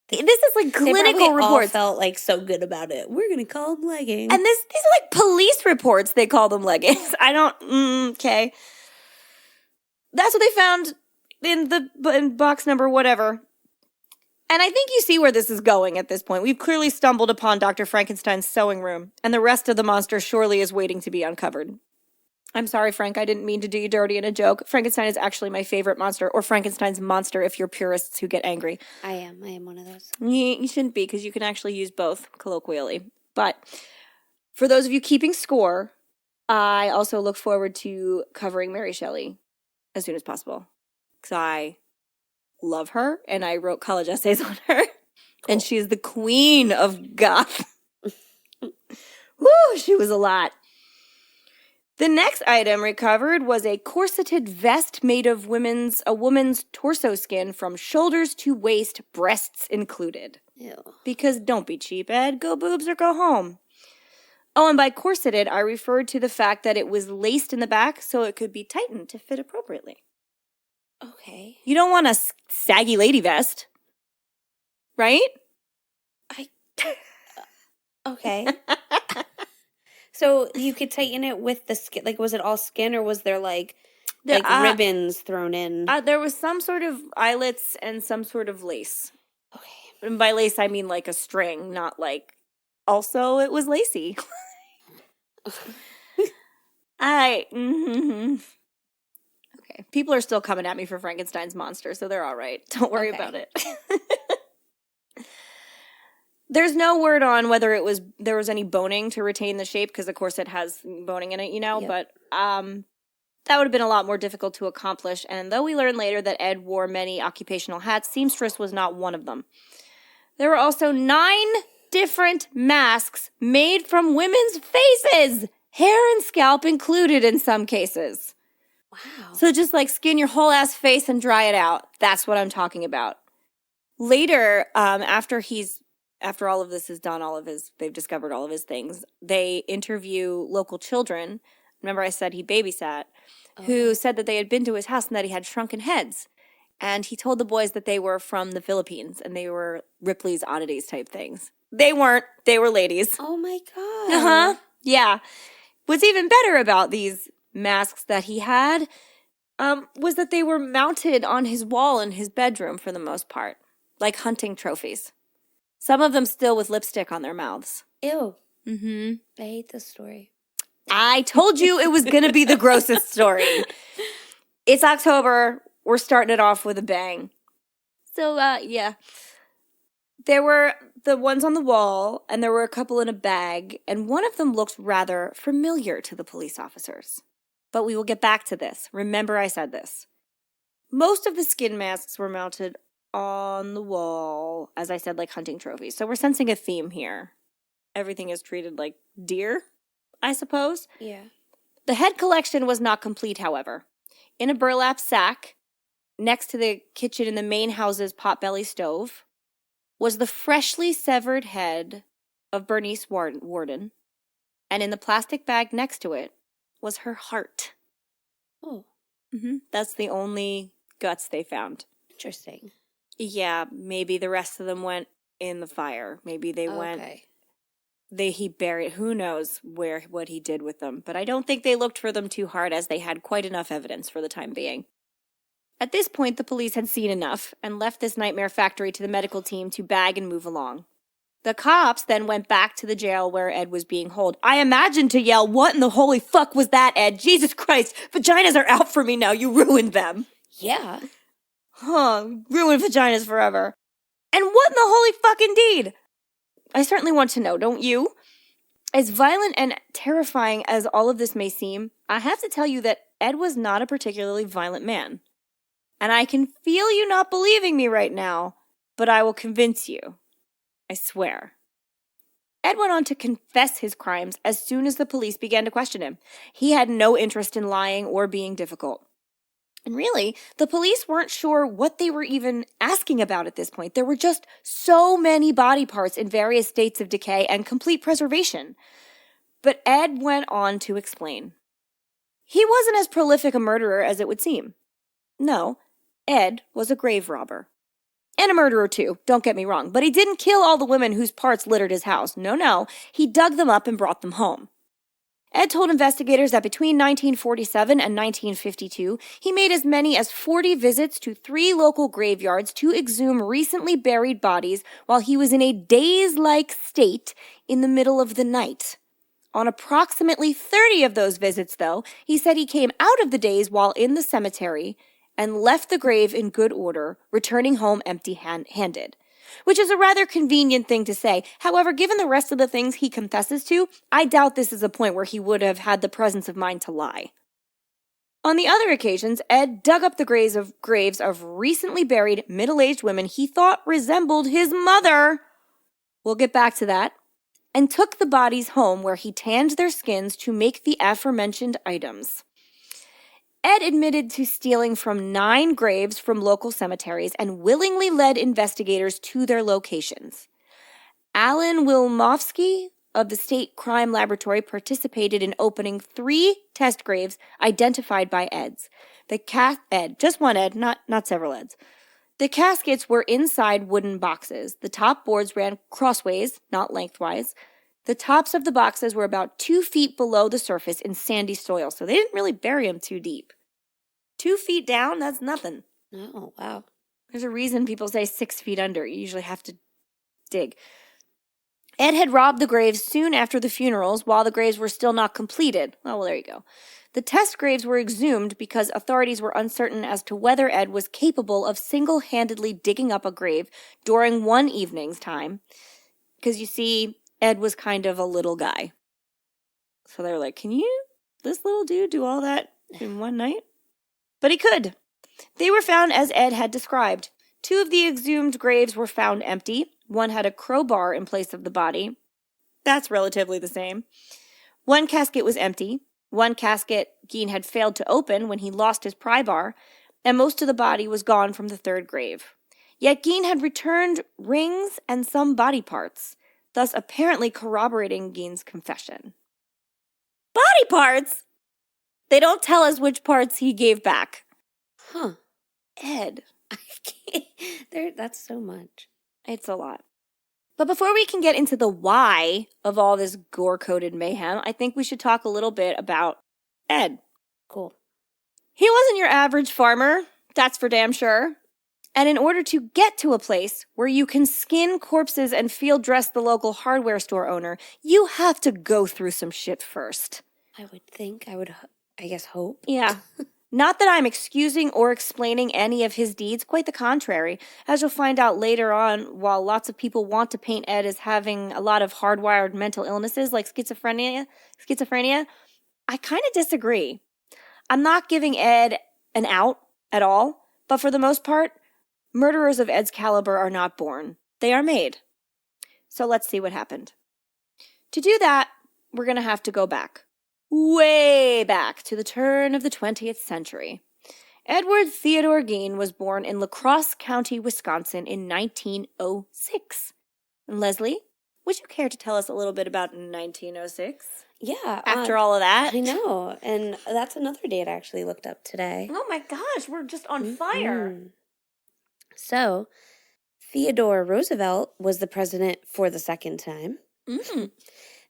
A: This is like clinical reports.
B: All felt like so good about it. We're gonna call them leggings.
A: And these are like police reports. They call them leggings. I don't. Okay. That's what they found in box number whatever. And I think you see where this is going at this point. We've clearly stumbled upon Dr. Frankenstein's sewing room, and the rest of the monster surely is waiting to be uncovered. I'm sorry, Frank, I didn't mean to do you dirty in a joke. Frankenstein is actually my favorite monster, or Frankenstein's monster if you're purists who get angry.
B: I am one of those.
A: You shouldn't be, because you can actually use both colloquially. But for those of you keeping score, I also look forward to covering Mary Shelley as soon as possible. Because I love her, and I wrote college essays on her. Cool. And she's the queen of goth. Woo, she was a lot. The next item recovered was a corseted vest made of a woman's torso skin from shoulders to waist, breasts included.
B: Ew.
A: Because don't be cheap, Ed. Go boobs or go home. Oh, and by corseted, I referred to the fact that it was laced in the back so it could be tightened to fit appropriately.
B: Okay.
A: You don't want a saggy lady vest, right?
B: Okay. So you could tighten it with the skin. Like, was it all skin, or was there like ribbons thrown in?
A: There was some sort of eyelets and some sort of lace.
B: Okay.
A: And by lace, I mean like a string, not like. Also, it was lacy. Okay. People are still coming at me for Frankenstein's monster, so they're all right. Don't worry about it. There's no word on whether there was any boning to retain the shape, because of course it has boning in it, yep. But that would have been a lot more difficult to accomplish. And though we learned later that Ed wore many occupational hats, seamstress was not one of them. There were also 9 different masks made from women's faces, hair and scalp included in some cases.
B: Wow. So
A: just like skin your whole ass face and dry it out. That's what I'm talking about. Later, after all of this is done, they've discovered all of his things, they interview local children. Remember I said he babysat, who said that they had been to his house and that he had shrunken heads. And he told the boys that they were from the Philippines and they were Ripley's Oddities type things. They weren't. They were ladies.
B: Oh my God.
A: Uh-huh. Yeah. What's even better about these masks that he had was that they were mounted on his wall in his bedroom for the most part, like hunting trophies. Some of them still with lipstick on their mouths.
B: Ew.
A: Mm-hmm.
B: I hate this story.
A: I told you it was going to be the grossest story. It's October. We're starting it off with a bang. So, yeah. There were the ones on the wall, and there were a couple in a bag, and one of them looked rather familiar to the police officers. But we will get back to this. Remember I said this. Most of the skin masks were mounted on the wall, as I said, like hunting trophies. So we're sensing a theme here. Everything is treated like deer, I suppose.
B: Yeah.
A: The head collection was not complete, however. In a burlap sack, next to the kitchen in the main house's potbelly stove, was the freshly severed head of Bernice Worden, and in the plastic bag next to it was her heart.
B: Oh.
A: Mm-hmm. That's the only guts they found.
B: Interesting.
A: Yeah, maybe the rest of them went in the fire. Maybe they went. He buried. Who knows what he did with them? But I don't think they looked for them too hard, as they had quite enough evidence for the time being. At this point, the police had seen enough and left this nightmare factory to the medical team to bag and move along. The cops then went back to the jail where Ed was being held. I imagined to yell, "What in the holy fuck was that, Ed? Jesus Christ, vaginas are out for me now. You ruined them."
B: Yeah.
A: Ruined vaginas forever. And what in the holy fuck indeed? I certainly want to know, don't you? As violent and terrifying as all of this may seem, I have to tell you that Ed was not a particularly violent man. And I can feel you not believing me right now, but I will convince you. I swear. Ed went on to confess his crimes as soon as the police began to question him. He had no interest in lying or being difficult. And really, the police weren't sure what they were even asking about at this point. There were just so many body parts in various states of decay and complete preservation. But Ed went on to explain. He wasn't as prolific a murderer as it would seem. No, Ed was a grave robber. And a murderer too, don't get me wrong. But he didn't kill all the women whose parts littered his house. No. He dug them up and brought them home. Ed told investigators that between 1947 and 1952, he made as many as 40 visits to 3 local graveyards to exhume recently buried bodies while he was in a daze-like state in the middle of the night. On approximately 30 of those visits, though, he said he came out of the daze while in the cemetery and left the grave in good order, returning home empty-handed. Which is a rather convenient thing to say. However, given the rest of the things he confesses to, I doubt this is a point where he would have had the presence of mind to lie. On the other occasions, Ed dug up the graves of recently buried middle-aged women he thought resembled his mother. We'll get back to that. And took the bodies home where he tanned their skins to make the aforementioned items. Ed admitted to stealing from 9 graves from local cemeteries and willingly led investigators to their locations. Alan Wilmofsky of the State Crime Laboratory participated in opening 3 test graves identified by Ed, just one Ed, not several Eds. The caskets were inside wooden boxes. The top boards ran crossways, not lengthwise. The tops of the boxes were about 2 feet below the surface in sandy soil, so they didn't really bury them too deep. 2 feet down, that's nothing.
B: Oh, wow.
A: There's a reason people say 6 feet under. You usually have to dig. Ed had robbed the graves soon after the funerals while the graves were still not completed. Well, there you go. The test graves were exhumed because authorities were uncertain as to whether Ed was capable of single-handedly digging up a grave during one evening's time. Because you see, Ed was kind of a little guy. So they were like, can this little dude do all that in one night? But he could. They were found as Ed had described. 2 of the exhumed graves were found empty. One had a crowbar in place of the body. That's relatively the same. 1 casket was empty. 1 casket Gein had failed to open when he lost his pry bar, and most of the body was gone from the 3rd grave. Yet Gein had returned rings and some body parts, thus apparently corroborating Gein's confession. Body parts? They don't tell us which parts he gave back.
B: Huh.
A: Ed.
B: I can't. That's so much.
A: It's a lot. But before we can get into the why of all this gore-coated mayhem, I think we should talk a little bit about Ed.
B: Cool.
A: He wasn't your average farmer, that's for damn sure. And in order to get to a place where you can skin corpses and field dress the local hardware store owner, you have to go through some shit first.
B: I would think. I guess hope.
A: Yeah. Not that I'm excusing or explaining any of his deeds, quite the contrary. As you'll find out later on, while lots of people want to paint Ed as having a lot of hardwired mental illnesses like schizophrenia, I kind of disagree. I'm not giving Ed an out at all, but for the most part, murderers of Ed's caliber are not born. They are made. So let's see what happened. To do that, we're going to have to go back. Way back to the turn of the 20th century. Edward Theodore Gein was born in La Crosse County, Wisconsin in 1906. And Leslie, would you care to tell us a little bit about 1906?
B: Yeah.
A: After all of that?
B: I know. And that's another date I actually looked up today.
A: Oh my gosh, we're just on fire.
B: So, Theodore Roosevelt was the president for the 2nd time.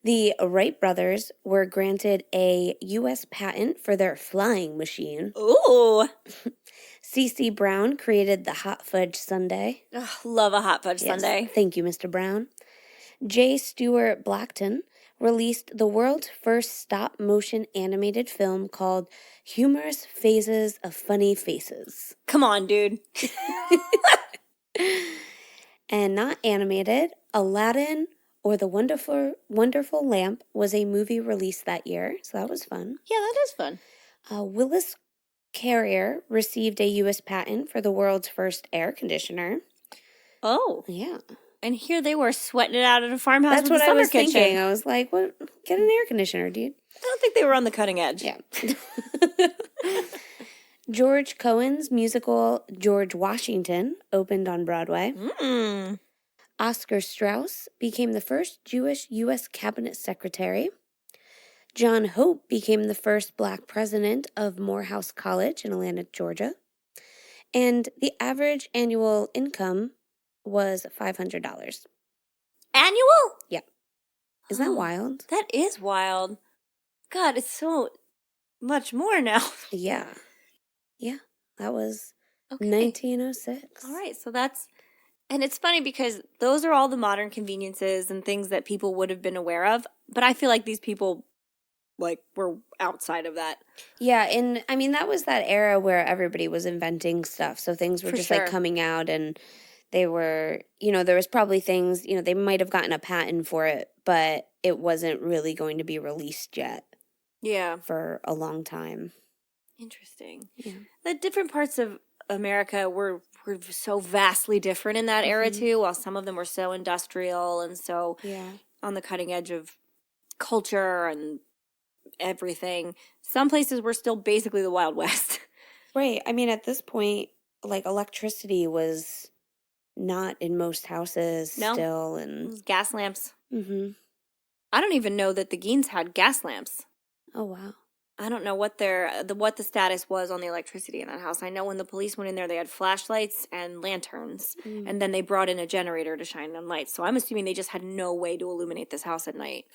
B: The Wright brothers were granted a U.S. patent for their flying machine.
A: Ooh.
B: C.C. Brown created the hot fudge sundae.
A: Ugh, love a hot fudge sundae.
B: Thank you, Mr. Brown. J. Stewart Blackton released the world's first stop-motion animated film called Humorous Phases of Funny Faces.
A: Come on, dude.
B: And not animated, Aladdin or The Wonderful Lamp was a movie released that year, so that was fun.
A: Yeah, that is fun.
B: Willis Carrier received a U.S. patent for the world's first air conditioner.
A: Oh.
B: Yeah.
A: And here they were sweating it out at a farmhouse
B: That's
A: with
B: what
A: a
B: I
A: summer
B: was
A: kitchen.
B: thinking. I was like, "What? Get an air conditioner, dude."
A: I don't think they were on the cutting edge.
B: Yeah. George Cohan's musical George Washington opened on Broadway. Oscar Strauss became the first Jewish U.S. cabinet secretary. John Hope became the first black president of Morehouse College in Atlanta, Georgia. And the average annual income was $500.
A: Annual?
B: Yeah. Isn't that wild?
A: That is wild. God, it's so much more now.
B: Yeah. Yeah. That was 1906.
A: All right, so that's... And it's funny because those are all the modern conveniences and things that people would have been aware of. But I feel like these people, like, were outside of that.
B: Yeah, and I mean, that was that era where everybody was inventing stuff. So things were just like coming out, and they were, there was probably things, they might have gotten a patent for it, but it wasn't really going to be released yet.
A: Yeah.
B: For a long time.
A: Interesting.
B: Yeah.
A: The different parts of America were so vastly different in that era too, while some of them were so industrial and so on the cutting edge of culture and everything. Some places were still basically the Wild West.
B: Right. I mean, at this point, like, electricity was not in most houses still. And
A: it was gas lamps.
B: Mm-hmm.
A: I don't even know that the Geins had gas lamps.
B: Oh, wow.
A: I don't know what the status was on the electricity in that house. I know when the police went in there, they had flashlights and lanterns, and then they brought in a generator to shine on lights. So I'm assuming they just had no way to illuminate this house at night.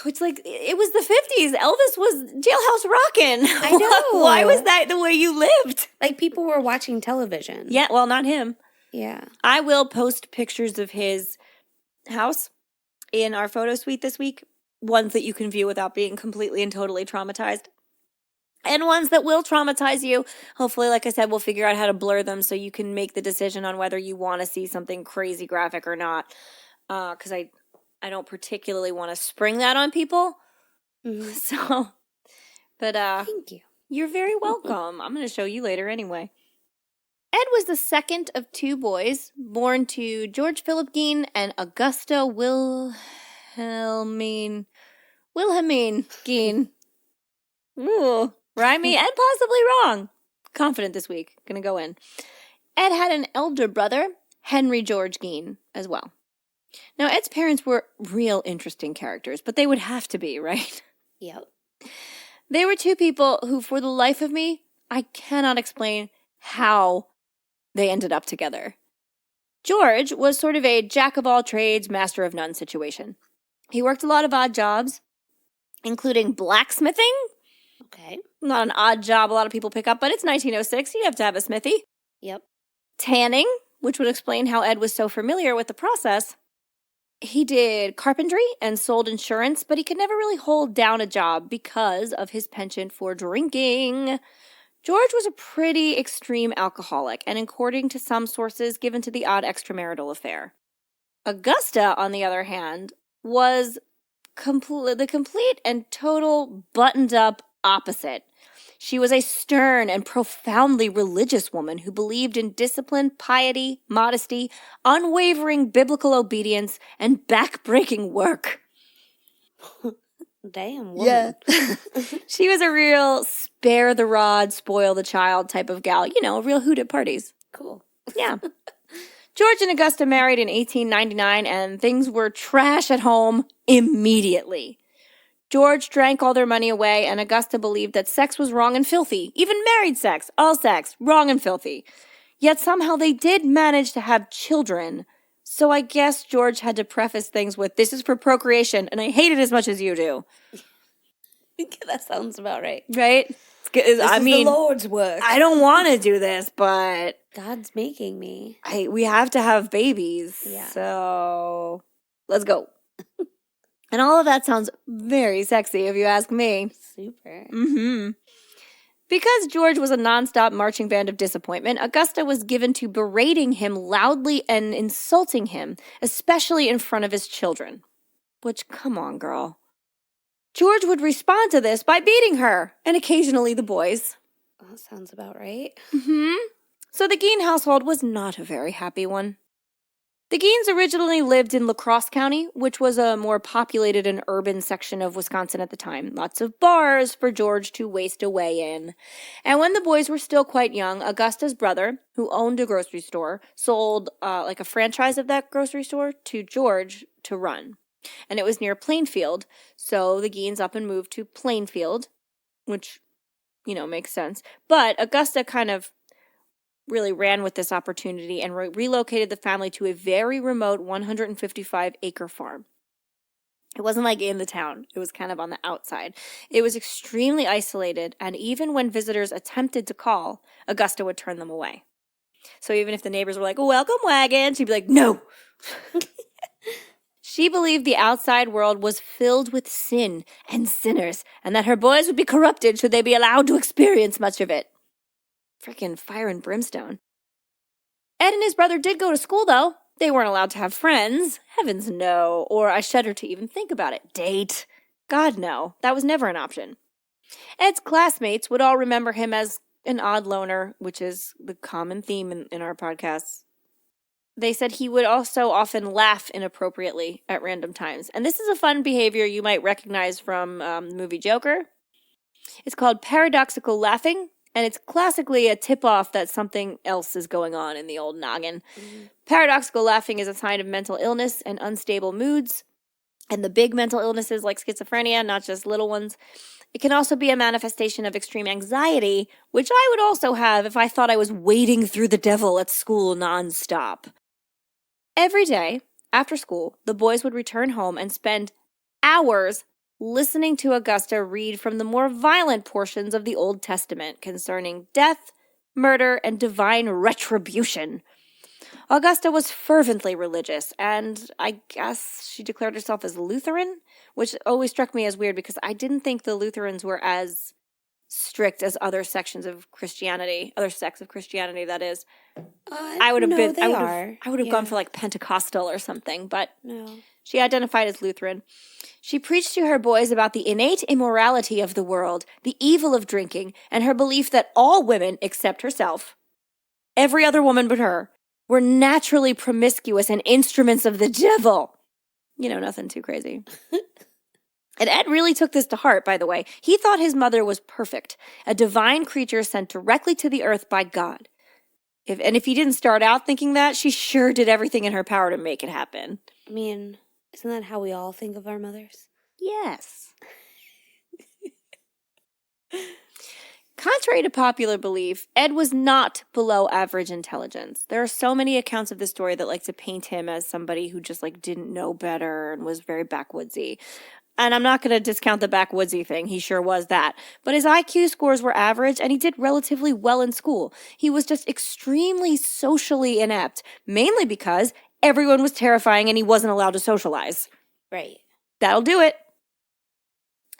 A: It's like, it was the 50s. Elvis was jailhouse rockin'.
B: I know.
A: Why was that the way you lived?
B: Like, people were watching television.
A: Yeah, well, not him.
B: Yeah.
A: I will post pictures of his house in our photo suite this week. Ones that you can view without being completely and totally traumatized. And ones that will traumatize you. Hopefully, like I said, we'll figure out how to blur them so you can make the decision on whether you want to see something crazy graphic or not. Because I don't particularly want to spring that on people. So, but
B: thank you.
A: You're very welcome. I'm going to show you later anyway. Ed was the second of two boys, born to George Philip Gein and Augusta Wilhelmine Gein. Ooh, rhymey and possibly wrong. Confident this week. Gonna go in. Ed had an elder brother, Henry George Gein, as well. Now, Ed's parents were real interesting characters, but they would have to be, right?
B: Yep.
A: They were two people who, for the life of me, I cannot explain how they ended up together. George was sort of a jack-of-all-trades, master-of-none situation. He worked a lot of odd jobs, including blacksmithing.
B: Okay.
A: Not an odd job a lot of people pick up, but it's 1906. You have to have a smithy.
B: Yep.
A: Tanning, which would explain how Ed was so familiar with the process. He did carpentry and sold insurance, but he could never really hold down a job because of his penchant for drinking. George was a pretty extreme alcoholic, and according to some sources, given to the odd extramarital affair. Augusta, on the other hand, was the complete and total buttoned-up opposite. She was a stern and profoundly religious woman who believed in discipline, piety, modesty, unwavering biblical obedience, and back-breaking work.
B: Damn woman.
A: Yeah. She was a real spare the rod, spoil the child type of gal. A real hoot at parties.
B: Cool.
A: Yeah. George and Augusta married in 1899, and things were trash at home immediately. George drank all their money away, and Augusta believed that sex was wrong and filthy. Even married sex, all sex, wrong and filthy. Yet somehow they did manage to have children. So I guess George had to preface things with, "This is for procreation, and I hate it as much as you do."
B: That sounds about right.
A: Right?
B: This is the Lord's work.
A: I don't want to do this, but
B: God's making me.
A: we have to have babies.
B: Yeah.
A: So let's go. And all of that sounds very sexy if you ask me.
B: Super.
A: Mm-hmm. Because George was a nonstop marching band of disappointment, Augusta was given to berating him loudly and insulting him, especially in front of his children. Which, come on, girl. George would respond to this by beating her, and occasionally the boys.
B: That sounds about right.
A: So the Gein household was not a very happy one. The Geins originally lived in La Crosse County, which was a more populated and urban section of Wisconsin at the time. Lots of bars for George to waste away in. And when the boys were still quite young, Augusta's brother, who owned a grocery store, sold like a franchise of that grocery store to George to run. And it was near Plainfield, so the Geins up and moved to Plainfield, which, makes sense. But Augusta kind of really ran with this opportunity and relocated the family to a very remote 155-acre farm. It wasn't like in the town. It was kind of on the outside. It was extremely isolated, and even when visitors attempted to call, Augusta would turn them away. So even if the neighbors were like, "Welcome, wagon," she'd be like, "No." She believed the outside world was filled with sin and sinners, and that her boys would be corrupted should they be allowed to experience much of it. Freaking fire and brimstone. Ed and his brother did go to school, though. They weren't allowed to have friends. Heavens no. Or I shudder to even think about it. Date. God no. That was never an option. Ed's classmates would all remember him as an odd loner, which is the common theme in our podcasts. They said he would also often laugh inappropriately at random times. And this is a fun behavior you might recognize from the movie Joker. It's called paradoxical laughing. And it's classically a tip-off that something else is going on in the old noggin. Paradoxical laughing is a sign of mental illness and unstable moods. And the big mental illnesses like schizophrenia, not just little ones. It can also be a manifestation of extreme anxiety, which I would also have if I thought I was wading through the devil at school nonstop. Every day, after school, the boys would return home and spend hours listening to Augusta read from the more violent portions of the Old Testament concerning death, murder, and divine retribution. Augusta was fervently religious, and I guess she declared herself as Lutheran, which always struck me as weird because I didn't think the Lutherans were as strict as other sections of Christianity, other sects of Christianity, that is. I would have gone for like Pentecostal or something, but no. She identified as Lutheran. She preached to her boys about the innate immorality of the world, the evil of drinking, and her belief that all women, except herself, every other woman but her, were naturally promiscuous and instruments of the devil. Nothing too crazy. And Ed really took this to heart, by the way. He thought his mother was perfect, a divine creature sent directly to the earth by God. If he didn't start out thinking that, she sure did everything in her power to make it happen.
B: I mean, isn't that how we all think of our mothers?
A: Yes. Contrary to popular belief, Ed was not below average intelligence. There are so many accounts of this story that like to paint him as somebody who just like didn't know better and was very backwoodsy. And I'm not going to discount the backwoodsy thing. He sure was that. But his IQ scores were average, and he did relatively well in school. He was just extremely socially inept, mainly because everyone was terrifying and he wasn't allowed to socialize.
B: Right.
A: That'll do it.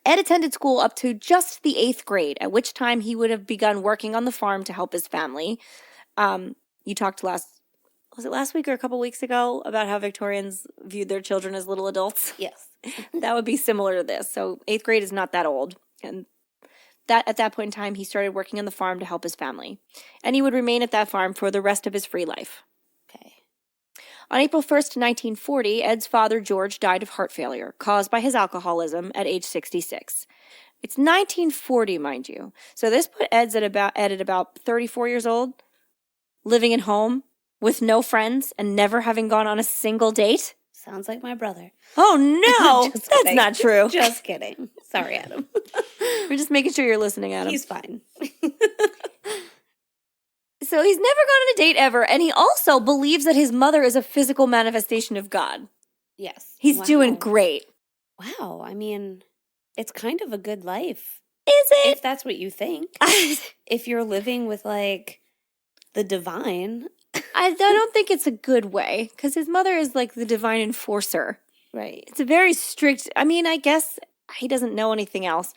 A: Ed attended school up to just the 8th grade, at which time he would have begun working on the farm to help his family. You talked was it last week or a couple weeks ago, about how Victorians viewed their children as little adults?
B: Yes.
A: That would be similar to this. So 8th grade is not that old. And at that point in time, he started working on the farm to help his family. And he would remain at that farm for the rest of his free life.
B: Okay.
A: On April 1st, 1940, Ed's father, George, died of heart failure, caused by his alcoholism at age 66. It's 1940, mind you. So this put Ed at about 34 years old, living at home, with no friends, and never having gone on a single date.
B: Sounds like my brother.
A: Oh, no. That's not true.
B: Just kidding. Sorry, Adam.
A: We're just making sure you're listening, Adam.
B: He's fine.
A: So he's never gone on a date ever, and he also believes that his mother is a physical manifestation of God.
B: Yes.
A: He's doing great.
B: Wow. I mean, it's kind of a good life.
A: Is it?
B: If that's what you think. If you're living with, like, the divine.
A: I don't think it's a good way, because his mother is like the divine enforcer.
B: Right.
A: It's a very strict, I mean, I guess he doesn't know anything else.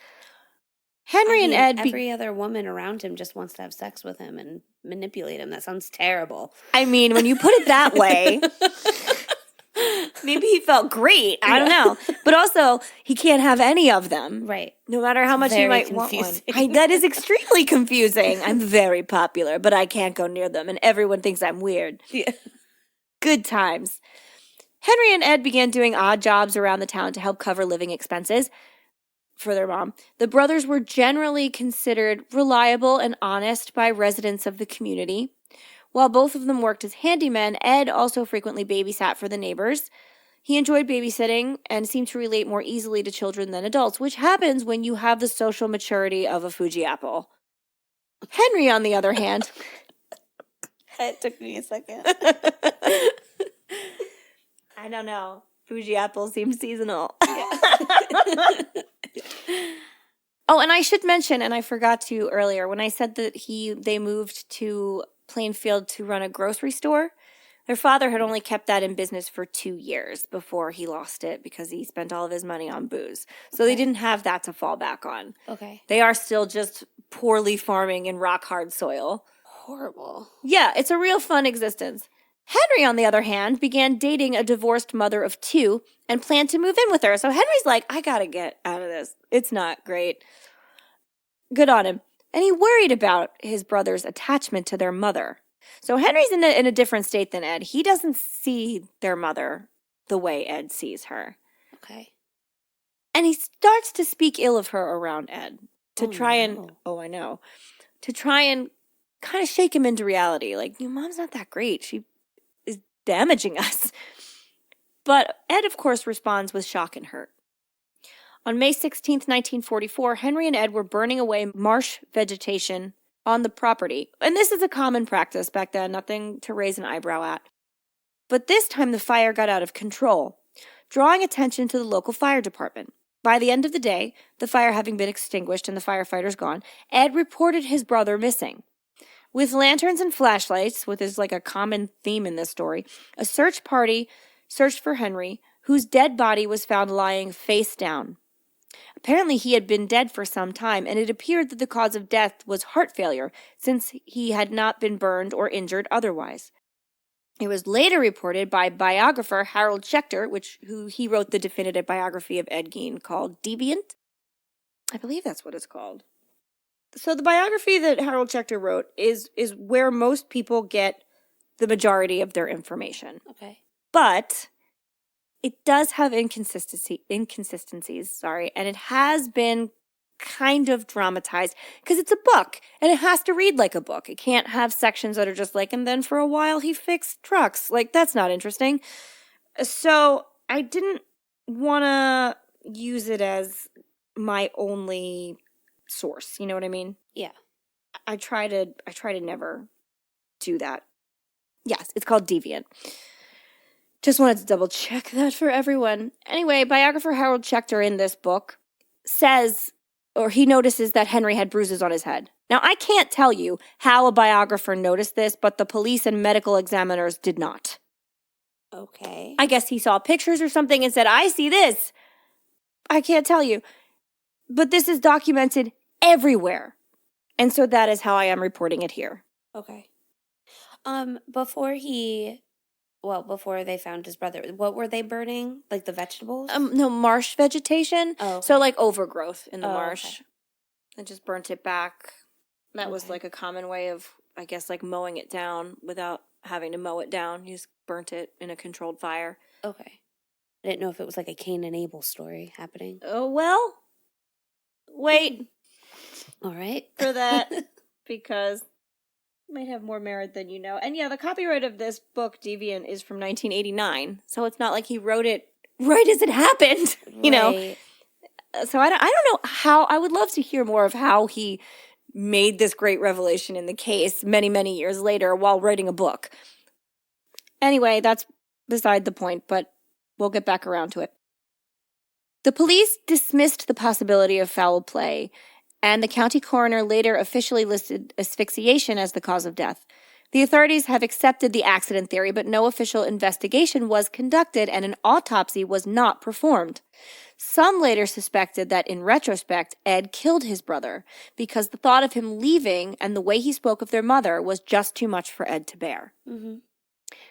A: Henry and Ed...
B: every other woman around him just wants to have sex with him and manipulate him. That sounds terrible.
A: I mean, when you put it that way... Maybe he felt great. I don't know. But also, he can't have any of them.
B: Right.
A: No matter how much he might want one. That is extremely confusing. I'm very popular, but I can't go near them, and everyone thinks I'm weird.
B: Yeah.
A: Good times. Henry and Ed began doing odd jobs around the town to help cover living expenses for their mom. The brothers were generally considered reliable and honest by residents of the community. While both of them worked as handymen, Ed also frequently babysat for the neighbors. He enjoyed babysitting and seemed to relate more easily to children than adults, which happens when you have the social maturity of a Fuji apple. Henry, on the other hand...
B: It took me a second.
A: I don't know. Fuji apple seems seasonal. Oh, and I should mention, and I forgot to earlier, when I said that they moved to Plainfield to run a grocery store, their father had only kept that in business for 2 years before he lost it because he spent all of his money on booze. So they didn't have that to fall back on.
B: Okay.
A: They are still just poorly farming in rock-hard soil.
B: Horrible.
A: Yeah, it's a real fun existence. Henry, on the other hand, began dating a divorced mother of 2 and planned to move in with her. So Henry's like, I gotta get out of this. It's not great. Good on him. And he worried about his brother's attachment to their mother. So Henry's in a different state than Ed. He doesn't see their mother the way Ed sees her.
B: Okay.
A: And he starts to speak ill of her around Ed to try and kind of shake him into reality. Like, your mom's not that great. She is damaging us. But Ed, of course, responds with shock and hurt. On May 16th, 1944, Henry and Ed were burning away marsh vegetation on the property. And this is a common practice back then, nothing to raise an eyebrow at. But this time the fire got out of control, drawing attention to the local fire department. By the end of the day, the fire having been extinguished and the firefighters gone, Ed reported his brother missing. With lanterns and flashlights, which is like a common theme in this story, a search party searched for Henry, whose dead body was found lying face down. Apparently, he had been dead for some time, and it appeared that the cause of death was heart failure, since he had not been burned or injured otherwise. It was later reported by biographer Harold Schechter, who he wrote the definitive biography of Ed Gein called Deviant. I believe that's what it's called. So the biography that Harold Schechter wrote is where most people get the majority of their information.
B: Okay.
A: But it does have inconsistencies, and it has been kind of dramatized because it's a book and it has to read like a book. It can't have sections that are just like, and then for a while he fixed trucks. Like, that's not interesting. So I didn't want to use it as my only source. You know what I mean?
B: Yeah.
A: I try to never do that. Yes, it's called Deviant. Just wanted to double check that for everyone. Anyway, biographer Harold Schechter in this book says, or he notices that Henry had bruises on his head. Now, I can't tell you how a biographer noticed this, but the police and medical examiners did not.
B: Okay.
A: I guess he saw pictures or something and said, I see this. I can't tell you. But this is documented everywhere. And so that is how I am reporting it here.
B: Okay. Before they found his brother, what were they burning? Like the vegetables?
A: No, marsh vegetation.
B: Oh, okay.
A: So like overgrowth in the marsh.
B: Okay.
A: And just burnt it back. That was like a common way of, I guess, like mowing it down without having to mow it down. You just burnt it in a controlled fire.
B: Okay. I didn't know if it was like a Cain and Abel story happening.
A: Oh, well, wait.
B: All right.
A: For that, because it might have more merit than you know. And yeah, the copyright of this book, Deviant, is from 1989. So it's not like he wrote it right as it happened, you know. So I don't know how, I would love to hear more of how he made this great revelation in the case many, many years later while writing a book. Anyway, that's beside the point, but we'll get back around to it. The police dismissed the possibility of foul play, and the county coroner later officially listed asphyxiation as the cause of death. The authorities have accepted the accident theory, but no official investigation was conducted and an autopsy was not performed. Some later suspected that, in retrospect, Ed killed his brother because the thought of him leaving and the way he spoke of their mother was just too much for Ed to bear.
B: Mm-hmm.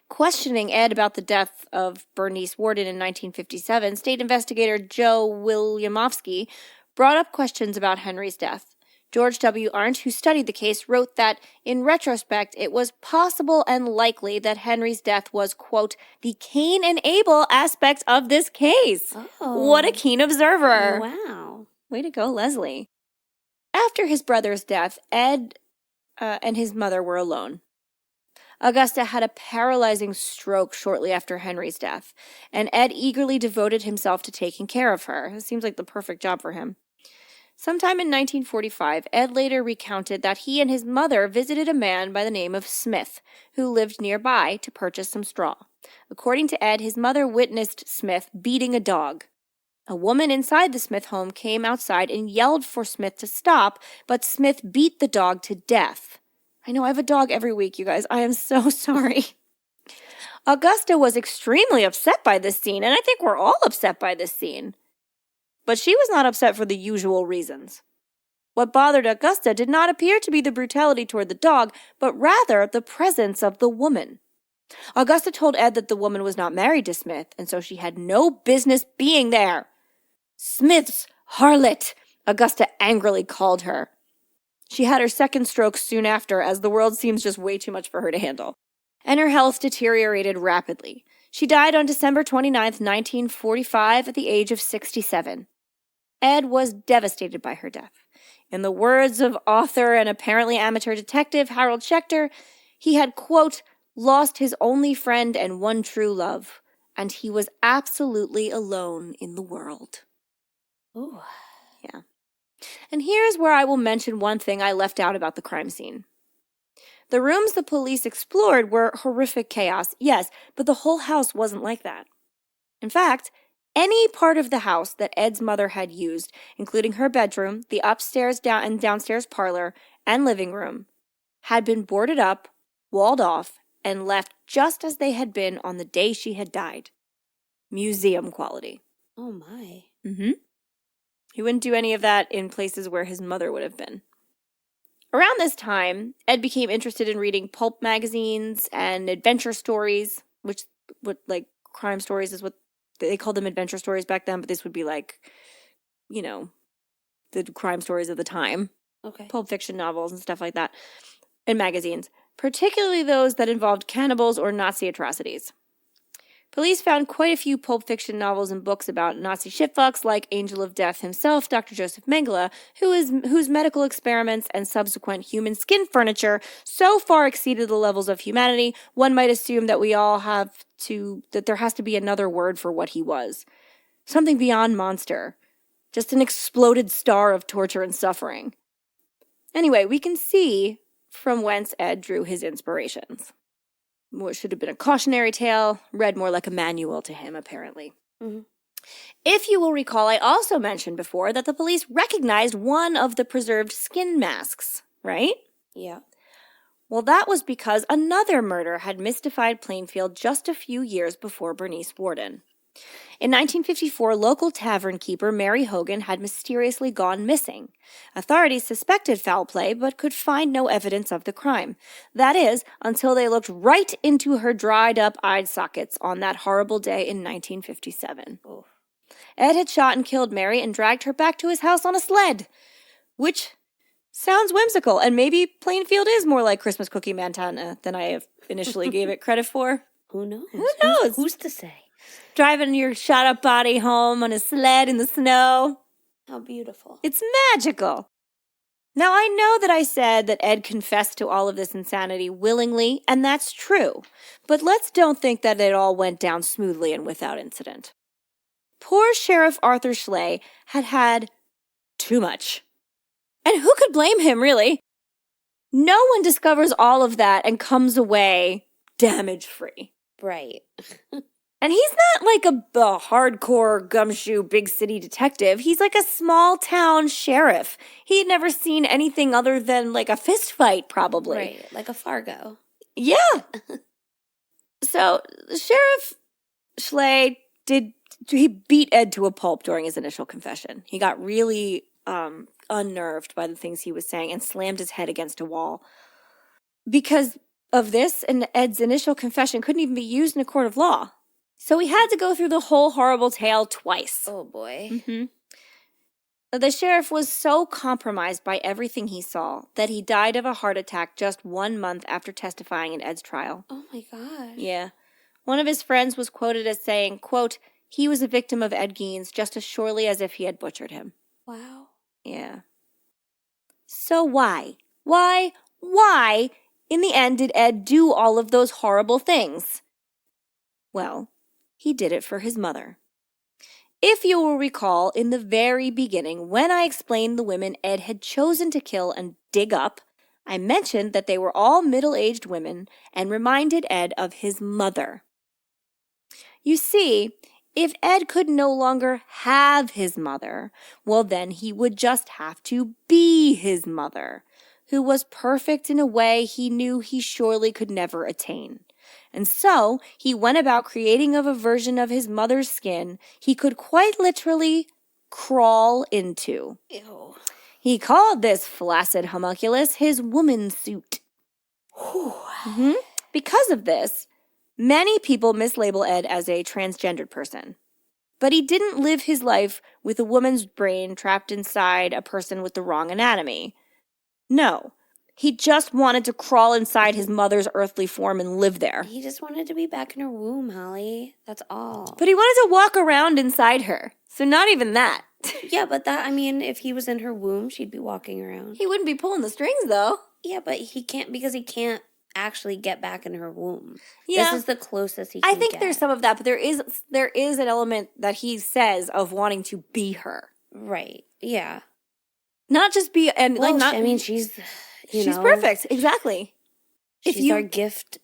A: Questioning Ed about the death of Bernice Worden in 1957, state investigator Joe Williamowski brought up questions about Henry's death. George W. Arndt, who studied the case, wrote that, in retrospect, it was possible and likely that Henry's death was, quote, the Cain and Abel aspect of this case.
B: Oh.
A: What a keen observer.
B: Wow.
A: Way to go, Leslie. After his brother's death, Ed and his mother were alone. Augusta had a paralyzing stroke shortly after Henry's death, and Ed eagerly devoted himself to taking care of her. It seems like the perfect job for him. Sometime in 1945, Ed later recounted that he and his mother visited a man by the name of Smith, who lived nearby, to purchase some straw. According to Ed, his mother witnessed Smith beating a dog. A woman inside the Smith home came outside and yelled for Smith to stop, but Smith beat the dog to death. I know I have a dog every week, you guys. I am so sorry. Augusta was extremely upset by this scene, and I think we're all upset by this scene. But she was not upset for the usual reasons. What bothered Augusta did not appear to be the brutality toward the dog, but rather the presence of the woman. Augusta told Ed that the woman was not married to Smith, and so she had no business being there. Smith's harlot, Augusta angrily called her. She had her second stroke soon after, as the world seems just way too much for her to handle. And her health deteriorated rapidly. She died on December 29th, 1945, at the age of 67. Ed was devastated by her death. In the words of author and apparently amateur detective Harold Schechter, he had, quote, lost his only friend and one true love, and he was absolutely alone in the world.
B: Ooh.
A: Yeah. And here's where I will mention one thing I left out about the crime scene. The rooms the police explored were horrific chaos, yes, but the whole house wasn't like that. In fact, any part of the house that Ed's mother had used, including her bedroom, the upstairs and downstairs parlor, and living room, had been boarded up, walled off, and left just as they had been on the day she had died. Museum quality.
B: Oh, my.
A: Mm-hmm. He wouldn't do any of that in places where his mother would have been. Around this time, Ed became interested in reading pulp magazines and adventure stories, which like crime stories is what they called them, adventure stories back then, but this would be like, you know, the crime stories of the time.
B: Okay.
A: Pulp fiction novels and stuff like that, and magazines, particularly those that involved cannibals or Nazi atrocities. Police found quite a few pulp fiction novels and books about Nazi shitfucks like Angel of Death himself, Dr. Joseph Mengele, whose medical experiments and subsequent human skin furniture so far exceeded the levels of humanity, one might assume that that there has to be another word for what he was. Something beyond monster. Just an exploded star of torture and suffering. Anyway, we can see from whence Ed drew his inspirations. What should have been a cautionary tale read more like a manual to him, apparently.
B: Mm-hmm.
A: If you will recall, I also mentioned before that the police recognized one of the preserved skin masks, right?
B: Yeah.
A: Well, that was because another murder had mystified Plainfield just a few years before Bernice Worden. In 1954, local tavern keeper Mary Hogan had mysteriously gone missing. Authorities suspected foul play, but could find no evidence of the crime. That is, until they looked right into her dried-up eye sockets on that horrible day in 1957.
B: Oh.
A: Ed had shot and killed Mary and dragged her back to his house on a sled, which sounds whimsical, and maybe Plainfield is more like Christmas Cookie Montana than I initially gave it credit for.
B: Who knows?
A: Who knows?
B: Who's to say?
A: Driving your shot-up body home on a sled in the snow.
B: How beautiful.
A: It's magical. Now, I know that I said that Ed confessed to all of this insanity willingly, and that's true. But let's don't think that it all went down smoothly and without incident. Poor Sheriff Arthur Schley had too much. And who could blame him, really? No one discovers all of that and comes away damage-free.
B: Right.
A: And he's not like a hardcore gumshoe big city detective. He's like a small town sheriff. He had never seen anything other than like a fist fight, probably.
B: Right, like a Fargo.
A: Yeah. So Sheriff Schley he beat Ed to a pulp during his initial confession. He got really unnerved by the things he was saying and slammed his head against a wall. Because of this, and Ed's initial confession couldn't even be used in a court of law. So he had to go through the whole horrible tale twice.
B: Oh, boy.
A: Mm-hmm. The sheriff was so compromised by everything he saw that he died of a heart attack just 1 month after testifying in Ed's trial.
B: Oh, my gosh.
A: Yeah. One of his friends was quoted as saying, quote, "He was a victim of Ed Gein's just as surely as if he had butchered him."
B: Wow.
A: Yeah. So why, in the end, did Ed do all of those horrible things? Well, he did it for his mother. If you will recall, in the very beginning, when I explained the women Ed had chosen to kill and dig up, I mentioned that they were all middle-aged women and reminded Ed of his mother. You see, if Ed could no longer have his mother, well then he would just have to be his mother, who was perfect in a way he knew he surely could never attain. And so he went about creating a version of his mother's skin he could quite literally crawl into.
B: Ew.
A: He called this flaccid homunculus his woman suit. Mm-hmm. Because of this, many people mislabel Ed as a transgendered person. But he didn't live his life with a woman's brain trapped inside a person with the wrong anatomy. No. He just wanted to crawl inside his mother's earthly form and live there.
B: He just wanted to be back in her womb, Holly. That's all.
A: But he wanted to walk around inside her. So not even that.
B: Yeah, but if he was in her womb, she'd be walking around.
A: He wouldn't be pulling the strings, though.
B: Yeah, but he can't because he can't actually get back in her womb.
A: Yeah.
B: This is the closest he can
A: I think
B: get.
A: there's some of that, but there is an element that he says of wanting to be her.
B: Right. Yeah.
A: Not just be, and
B: Well,
A: like not.
B: I mean, she's
A: perfect. Exactly.
B: She's our gift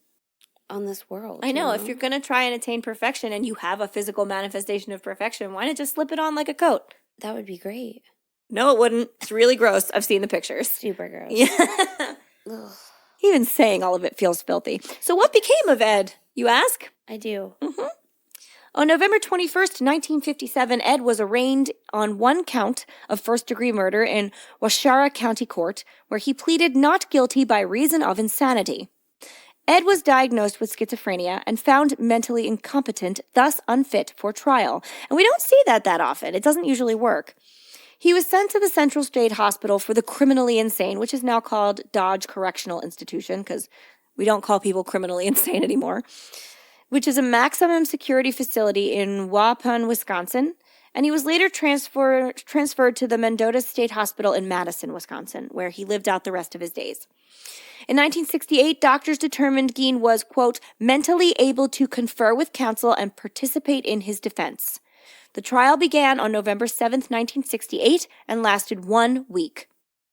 B: on this world.
A: I know. If you're going to try and attain perfection and you have a physical manifestation of perfection, why not just slip it on like a coat?
B: That would be great.
A: No, it wouldn't. It's really gross. I've seen the pictures.
B: Super gross.
A: Yeah. Even saying all of it feels filthy. So what became of Ed, you ask?
B: I do.
A: Mm-hmm. On November 21st, 1957, Ed was arraigned on one count of first-degree murder in Waushara County Court, where he pleaded not guilty by reason of insanity. Ed was diagnosed with schizophrenia and found mentally incompetent, thus unfit for trial. And we don't see that often. It doesn't usually work. He was sent to the Central State Hospital for the Criminally Insane, which is now called Dodge Correctional Institution, because we don't call people criminally insane anymore, which is a maximum security facility in Waupun, Wisconsin, and he was later transferred to the Mendota State Hospital in Madison, Wisconsin, where he lived out the rest of his days. In 1968, doctors determined Gein was, quote, mentally able to confer with counsel and participate in his defense. The trial began on November 7th, 1968, and lasted 1 week,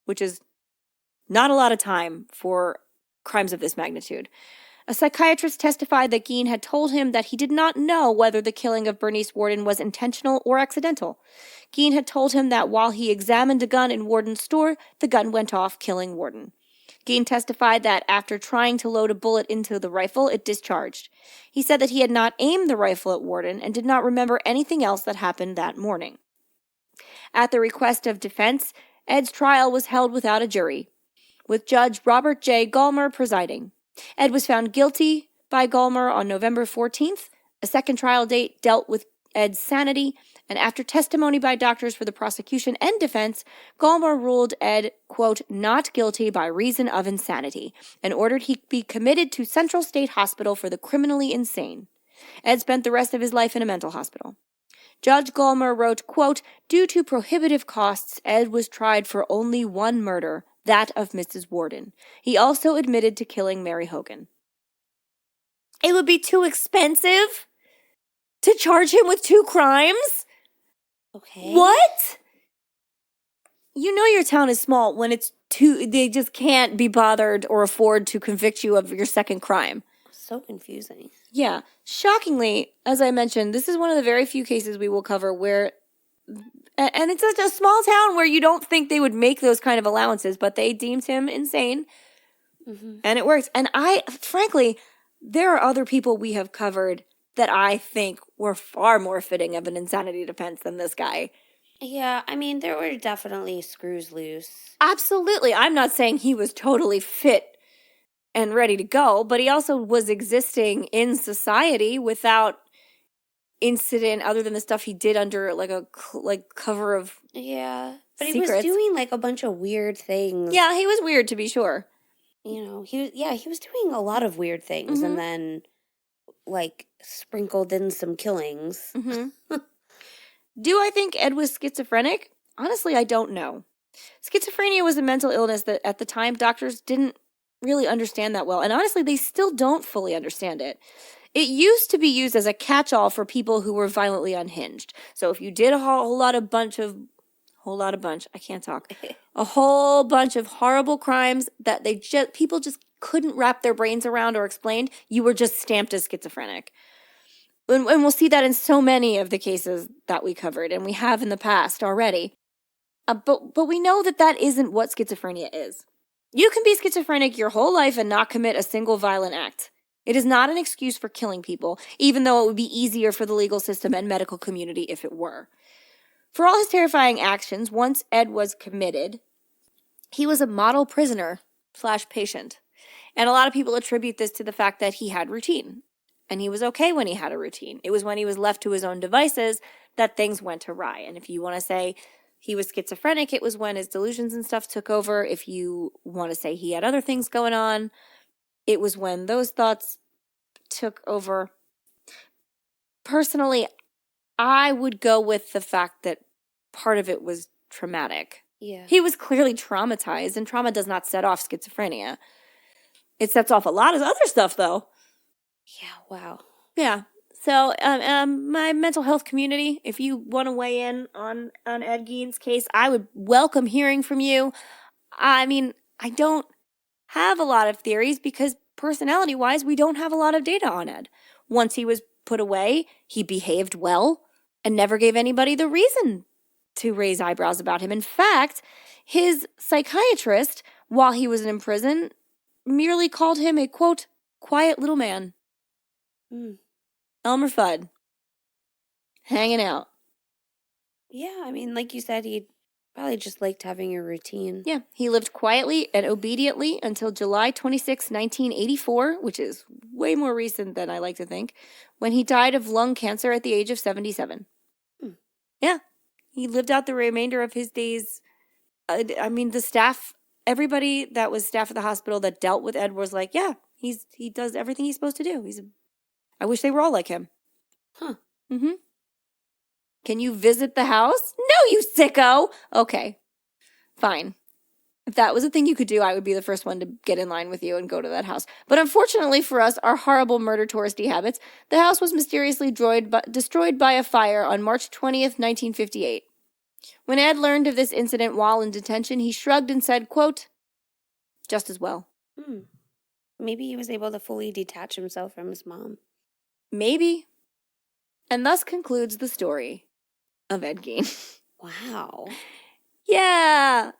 A: which is not a lot of time for crimes of this magnitude. A psychiatrist testified that Gein had told him that he did not know whether the killing of Bernice Worden was intentional or accidental. Gein had told him that while he examined a gun in Worden's store, the gun went off, killing Worden. Gein testified that after trying to load a bullet into the rifle, it discharged. He said that he had not aimed the rifle at Worden and did not remember anything else that happened that morning. At the request of defense, Ed's trial was held without a jury, with Judge Robert J. Gallmer presiding. Ed was found guilty by Gallmer on November 14th. A second trial date dealt with Ed's sanity, and after testimony by doctors for the prosecution and defense, Gallmer ruled Ed, quote, not guilty by reason of insanity, and ordered he be committed to Central State Hospital for the criminally insane. Ed spent the rest of his life in a mental hospital. Judge Gallmer wrote, quote, due to prohibitive costs, Ed was tried for only one murder, that of Mrs. Worden. He also admitted to killing Mary Hogan. It would be too expensive to charge him with 2 crimes?
B: Okay.
A: What? You know your town is small when it's they just can't be bothered or afford to convict you of your second crime.
B: So confusing.
A: Yeah. Shockingly, as I mentioned, this is one of the very few cases we will cover where, and it's such a small town where you don't think they would make those kind of allowances, but they deemed him insane. And it works. And frankly, there are other people we have covered that I think were far more fitting of an insanity defense than this guy.
B: Yeah, I mean, there were definitely screws loose.
A: Absolutely. I'm not saying he was totally fit and ready to go, but he also was existing in society without incident other than the stuff he did under like a cover of
B: but
A: secrets.
B: He was doing like a bunch of weird things.
A: Yeah, he was weird to be sure.
B: You know, he was doing a lot of weird things and then like sprinkled in some killings.
A: Do I think Ed was schizophrenic? Honestly, I don't know. Schizophrenia was a mental illness that at the time doctors didn't really understand that well, and honestly, they still don't fully understand it. It used to be used as a catch-all for people who were violently unhinged. So if you did a whole bunch of horrible crimes that people just couldn't wrap their brains around or explain, you were just stamped as schizophrenic. And we'll see that in so many of the cases that we covered, and we have in the past already. But we know that isn't what schizophrenia is. You can be schizophrenic your whole life and not commit a single violent act. It is not an excuse for killing people, even though it would be easier for the legal system and medical community if it were. For all his terrifying actions, once Ed was committed, he was a model prisoner/patient. And a lot of people attribute this to the fact that he had routine. And he was okay when he had a routine. It was when he was left to his own devices that things went awry. And if you want to say he was schizophrenic, it was when his delusions and stuff took over. If you want to say he had other things going on, it was when those thoughts took over. Personally, I would go with the fact that part of it was traumatic.
B: Yeah.
A: He was clearly traumatized, and trauma does not set off schizophrenia. It sets off a lot of other stuff, though.
B: Yeah, wow.
A: Yeah. So, my mental health community, if you want to weigh in on Ed Gein's case, I would welcome hearing from you. I mean, I don't have a lot of theories because personality-wise, we don't have a lot of data on Ed. Once he was put away, he behaved well and never gave anybody the reason to raise eyebrows about him. In fact, his psychiatrist, while he was in prison, merely called him a, quote, quiet little man. Elmer Fudd. Hanging out.
B: Yeah, I mean, like you said, he probably just liked having a routine.
A: Yeah, he lived quietly and obediently until July 26, 1984, which is way more recent than I like to think, when he died of lung cancer at the age of 77. Yeah, he lived out the remainder of his days. I mean, the staff, everybody that was staff at the hospital that dealt with Ed was like, yeah, he does everything he's supposed to do. I wish they were all like him.
B: Huh.
A: Can you visit the house? No, you sicko. Okay, fine. If that was a thing you could do, I would be the first one to get in line with you and go to that house. But unfortunately for us, our horrible murder touristy habits, the house was mysteriously destroyed by a fire on March 20th, 1958. When Ed learned of this incident while in detention, he shrugged and said, quote, just as well.
B: Maybe he was able to fully detach himself from his mom.
A: Maybe. And thus concludes the story of Ed Gein.
B: Wow.
A: Yeah.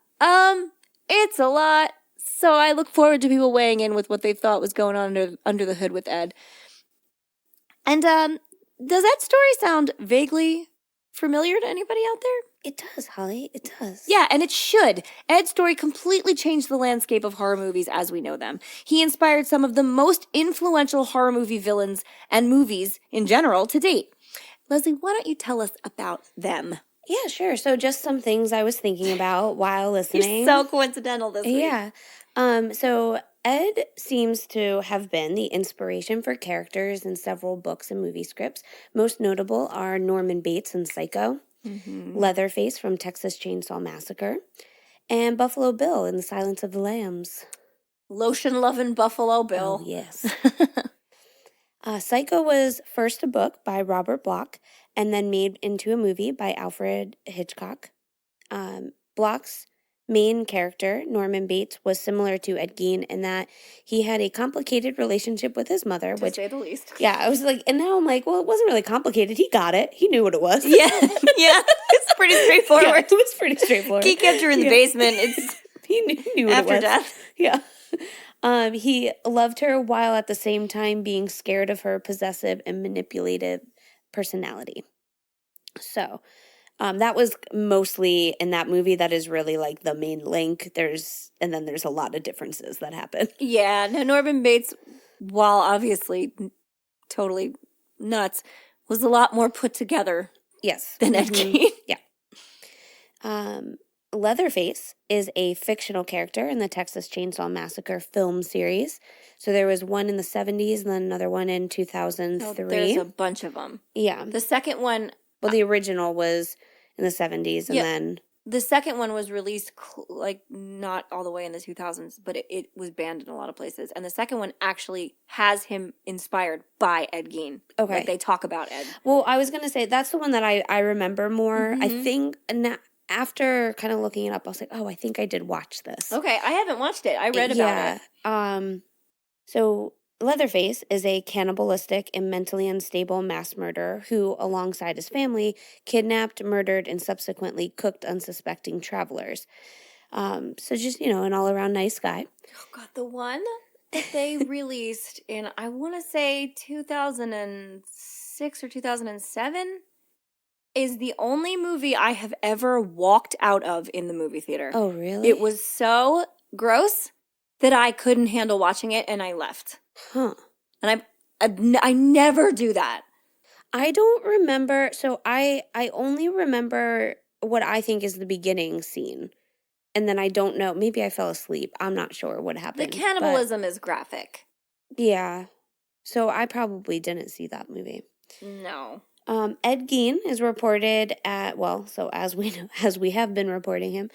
A: It's a lot. So I look forward to people weighing in with what they thought was going on under the hood with Ed. And does that story sound vaguely familiar to anybody out there?
B: It does, Holly. It does.
A: Yeah, and it should. Ed's story completely changed the landscape of horror movies as we know them. He inspired some of the most influential horror movie villains and movies in general to date. Leslie, why don't you tell us about them?
B: Yeah, sure. So just some things I was thinking about while listening.
A: You're so coincidental this week.
B: Yeah. So Ed seems to have been the inspiration for characters in several books and movie scripts. Most notable are Norman Bates in Psycho, Leatherface from Texas Chainsaw Massacre, and Buffalo Bill in The Silence of the Lambs.
A: Lotion-loving Buffalo Bill.
B: Oh, yes. Psycho was first a book by Robert Bloch and then made into a movie by Alfred Hitchcock. Bloch's main character, Norman Bates, was similar to Ed Gein in that he had a complicated relationship with his mother.
A: To say the least.
B: Yeah, I was like, and now I'm like, well, it wasn't really complicated. He got it. He knew what it was.
A: Yeah, it's pretty straightforward.
B: Yeah, it was pretty straightforward.
A: He kept her in the basement.
B: He knew what
A: after
B: it was.
A: death.
B: Yeah. He loved her while at the same time being scared of her possessive and manipulative personality. So, that was mostly in that movie. That is really like the main link. And then there's a lot of differences that happen.
A: Yeah, no, Norman Bates, while obviously totally nuts, was a lot more put together
B: Yes.
A: than Ed Gein.
B: Yeah. Leatherface is a fictional character in the Texas Chainsaw Massacre film series. So there was one in the 70s and then another one in 2003.
A: There's a bunch of them.
B: Yeah.
A: The second one...
B: Well, the original was in the 70s and then...
A: The second one was released, not all the way in the 2000s, but it was banned in a lot of places. And the second one actually has him inspired by Ed Gein.
B: Okay.
A: Like, they talk about Ed.
B: Well, I was going to say, that's the one that I remember more. I think... After kind of looking it up, I was like, oh, I think I did watch this.
A: Okay, I haven't watched it. I read about it.
B: So Leatherface is a cannibalistic and mentally unstable mass murderer who, alongside his family, kidnapped, murdered, and subsequently cooked unsuspecting travelers. So just, an all-around nice guy.
A: Oh, God, the one that they released in, I want to say 2006 or 2007... is the only movie I have ever walked out of in the movie theater.
B: Oh, really?
A: It was so gross that I couldn't handle watching it, and I left.
B: Huh.
A: And I never do that.
B: I don't remember. So I only remember what I think is the beginning scene. And then I don't know. Maybe I fell asleep. I'm not sure what happened.
A: The cannibalism is graphic.
B: Yeah. So I probably didn't see that movie.
A: No.
B: Ed Gein is reported as we have been reporting him,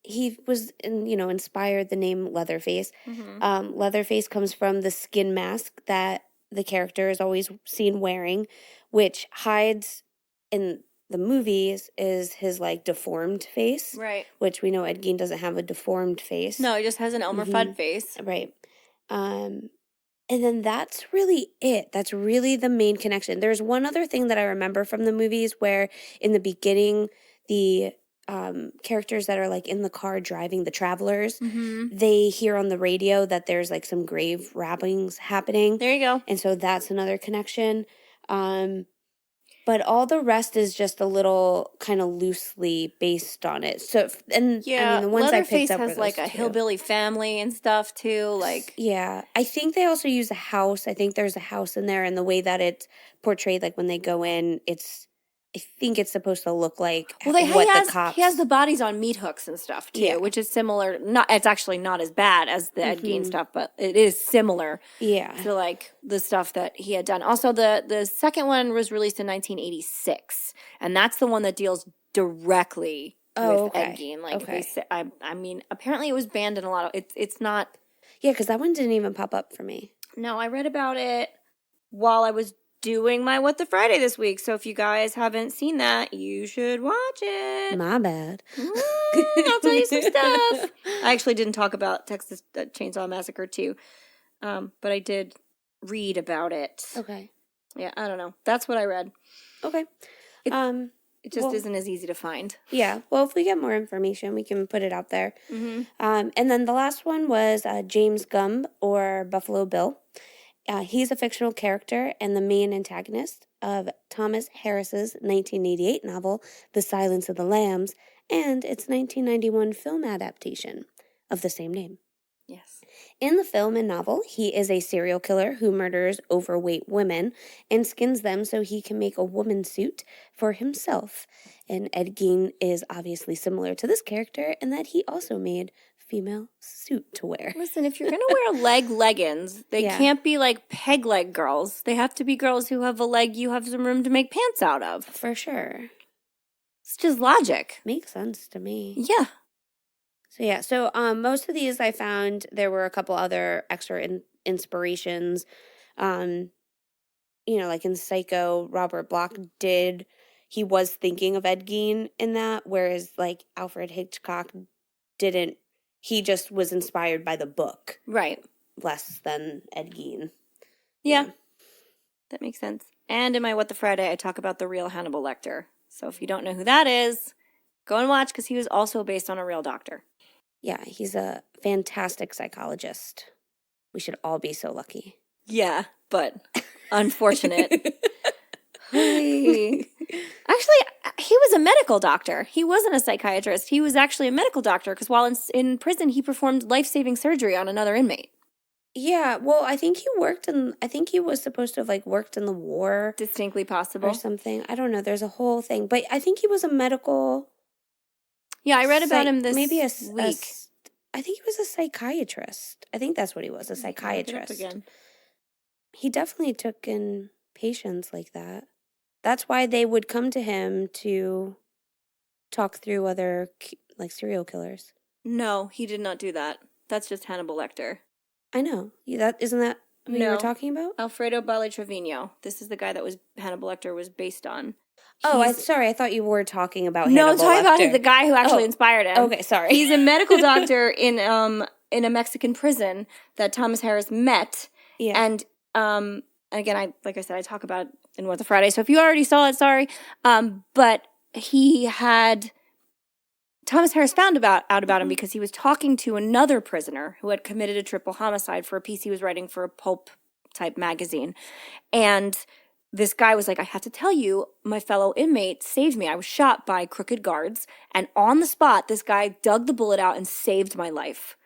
B: he was, inspired the name Leatherface.
A: Mm-hmm.
B: Leatherface comes from the skin mask that the character is always seen wearing, which hides in the movies is his deformed face.
A: Right.
B: Which we know Ed Gein doesn't have a deformed face.
A: No, he just has an Elmer Fudd face.
B: Right. And then that's really it. That's really the main connection. There's one other thing that I remember from the movies where in the beginning, the characters that are in the car driving the travelers, they hear on the radio that there's some grave robbings happening.
A: There you go.
B: And so that's another connection. But all the rest is just a little kind of loosely based on it. So, the ones
A: Leatherface
B: I picked up
A: has
B: were those
A: a
B: two.
A: hillbilly family and stuff too.
B: Yeah, I think they also use a house. I think there's a house in there, and the way that it's portrayed, when they go in, I think it's supposed to look like the cops.
A: He has the bodies on meat hooks and stuff too, which is similar. It's actually not as bad as the Ed Gein stuff, but it is similar.
B: Yeah,
A: to the stuff that he had done. Also, the second one was released in 1986, and that's the one that deals directly with Ed Gein. They say, I mean, apparently it was banned in a lot of. It's not.
B: Yeah, because that one didn't even pop up for me.
A: No, I read about it while I was doing my What the Friday this week. So if you guys haven't seen that, you should watch it.
B: My bad.
A: I'll tell you some stuff. I actually didn't talk about Texas Chainsaw Massacre 2, but I did read about it.
B: Okay.
A: Yeah, I don't know. That's what I read.
B: Okay.
A: It just isn't as easy to find.
B: Yeah. Well, if we get more information, we can put it out there.
A: Mm-hmm.
B: And then the last one was James Gumb, or Buffalo Bill. He's a fictional character and the main antagonist of Thomas Harris's 1988 novel, The Silence of the Lambs, and its 1991 film adaptation of the same name.
A: Yes.
B: In the film and novel, he is a serial killer who murders overweight women and skins them so he can make a woman suit for himself. And Ed Gein is obviously similar to this character in that he also made female suit to wear.
A: Listen, if you're going to wear leggings, they can't be peg leg girls. They have to be girls who have a leg you have some room to make pants out of.
B: For sure.
A: It's just logic.
B: Makes sense to me.
A: Yeah.
B: So most of these I found, there were a couple other extra inspirations. In Psycho, Robert Bloch he was thinking of Ed Gein in that, whereas Alfred Hitchcock didn't. He just was inspired by the book.
A: Right.
B: Less than Ed Gein.
A: Yeah. That makes sense. And in my What the Friday, I talk about the real Hannibal Lecter. So if you don't know who that is, go and watch, because he was also based on a real doctor.
B: Yeah, he's a fantastic psychologist. We should all be so lucky.
A: Yeah, but unfortunate. Actually, he was a medical doctor. He wasn't a psychiatrist. He was actually a medical doctor because while in prison, he performed life-saving surgery on another inmate.
B: Yeah, well, I think he was supposed to have, like, worked in the war.
A: Distinctly possible.
B: Or something. I don't know. There's a whole thing. But I think he was a medical...
A: Yeah, I read about him this
B: week.
A: I
B: think he was a psychiatrist. I think that's what he was, a psychiatrist.
A: Again.
B: He definitely took in patients like that. That's why they would come to him to talk through other, like, serial killers.
A: No, he did not do that. That's just Hannibal Lecter.
B: I know. Isn't that who you were talking about?
A: Alfredo Balletrevino. This is the guy that Hannibal Lecter was based on.
B: Sorry. I thought you were talking about
A: Hannibal Lecter. No,
B: I'm
A: talking about the guy who actually inspired him.
B: Okay, sorry.
A: He's a medical doctor in a Mexican prison that Thomas Harris met.
B: Yeah.
A: And again, like I said, I talk about it in What the Friday. So if you already saw it, sorry. But he had... Thomas Harris found out about him because he was talking to another prisoner who had committed a triple homicide for a piece he was writing for a pulp-type magazine. And this guy was like, I have to tell you, my fellow inmate saved me. I was shot by crooked guards. And on the spot, this guy dug the bullet out and saved my life.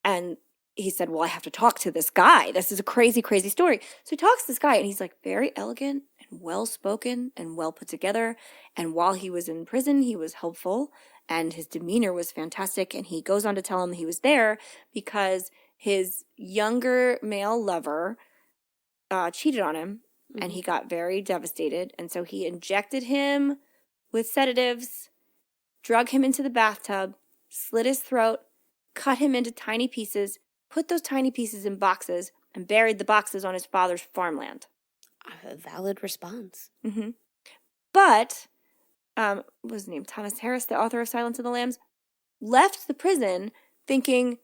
A: And he said, well, I have to talk to this guy. This is a crazy, crazy story. So he talks to this guy, and he's like very elegant and well-spoken and well put together. And while he was in prison, he was helpful. And his demeanor was fantastic. And he goes on to tell him he was there because his younger male lover cheated on him. Mm-hmm. And he got very devastated. And so he injected him with sedatives, drug him into the bathtub, slit his throat, cut him into tiny pieces, put those tiny pieces in boxes, and buried the boxes on his father's farmland.
B: A valid response.
A: Mm-hmm. But... what was his name? Thomas Harris, the author of Silence of the Lambs, left the prison thinking,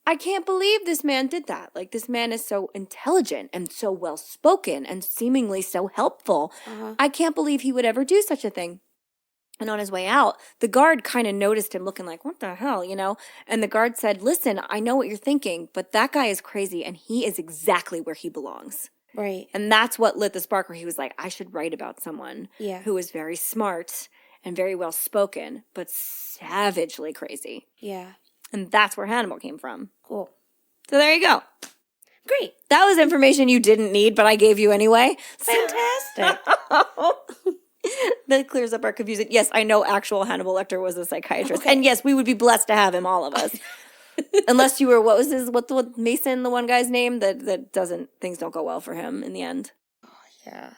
A: I can't believe this man did that. Like, this man is so intelligent and so well-spoken and seemingly so helpful. Uh-huh. I can't believe he would ever do such a thing. And on his way out, the guard kind of noticed him looking like, what the hell, you know? And the guard said, listen, I know what you're thinking, but that guy is crazy and he is exactly where he belongs.
B: Right.
A: And that's what lit the spark where he was like, I should write about someone who is very smart and very well spoken, but savagely crazy.
B: Yeah.
A: And that's where Hannibal came from.
B: Cool.
A: So there you go.
B: Great.
A: That was information you didn't need, but I gave you anyway.
B: Fantastic.
A: That clears up our confusion. Yes, I know actual Hannibal Lecter was a psychiatrist. Okay. And yes, we would be blessed to have him, all of us. Unless you were, what Mason, the one guy's name, that doesn't, things don't go well for him in the end.
B: Oh, yeah.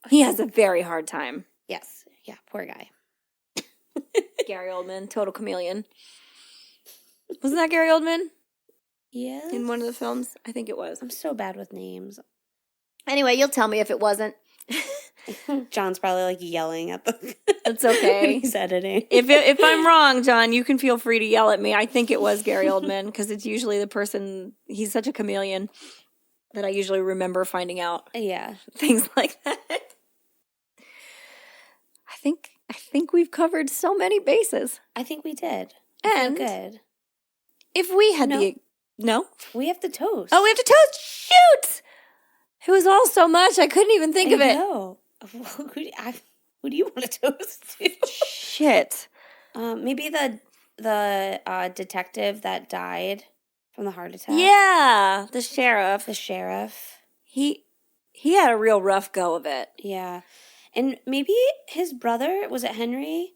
A: He has a very hard time.
B: Yes. Yeah, poor guy.
A: Gary Oldman, total chameleon. Wasn't that Gary Oldman?
B: Yes.
A: In one of the films? I think it was.
B: I'm so bad with names.
A: Anyway, you'll tell me if it wasn't.
B: John's probably like yelling at the...
A: It's okay.
B: He's editing.
A: If I'm wrong, John, you can feel free to yell at me. I think it was Gary Oldman because it's usually the person, he's such a chameleon that I usually remember finding out.
B: Yeah.
A: Things like that. I think we've covered so many bases.
B: I think we did.
A: And
B: so good.
A: If we had No?
B: We have to toast.
A: Oh, we have to toast? Shoot! It was all so much, I couldn't even think of it.
B: No. Who do you want to toast to?
A: Shit.
B: Maybe the detective that died from the heart attack.
A: Yeah, the sheriff. He had a real rough go of it.
B: Yeah. And maybe his brother, was it Henry?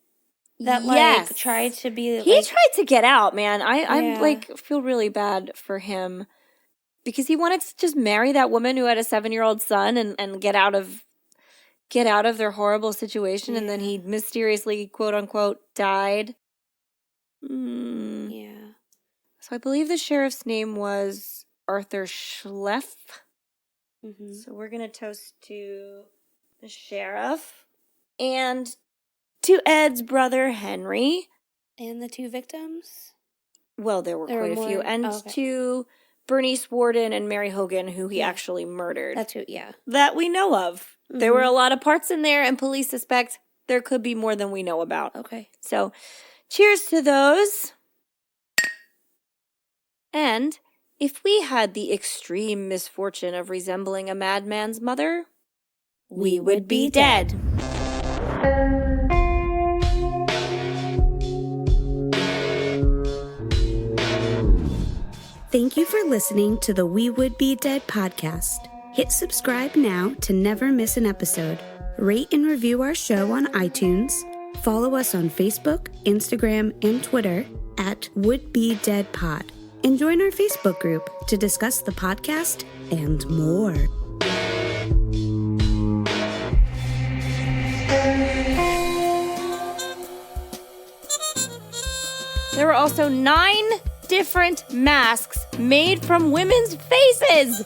B: That tried to be
A: He tried to get out, man. I feel really bad for him because he wanted to just marry that woman who had a 7-year-old son and get out of their horrible situation, and then he mysteriously, quote unquote, died.
B: Yeah.
A: So I believe the sheriff's name was Arthur Schleff. Mm-hmm. So we're gonna toast to the sheriff and to Ed's brother Henry.
B: And the 2 victims?
A: Well, there were quite a few. And to Bernice Worden and Mary Hogan, who he actually murdered.
B: That's who, yeah.
A: That we know of. Mm-hmm. There were a lot of parts in there, and police suspect there could be more than we know about.
B: Okay.
A: So, cheers to those. And if we had the extreme misfortune of resembling a madman's mother, we would be dead.
B: Thank you for listening to the We Would Be Dead podcast. Hit subscribe now to never miss an episode. Rate and review our show on iTunes. Follow us on Facebook, Instagram, and Twitter at Would Be Dead Pod. And join our Facebook group to discuss the podcast and more.
A: There were also 9 different masks made from women's faces.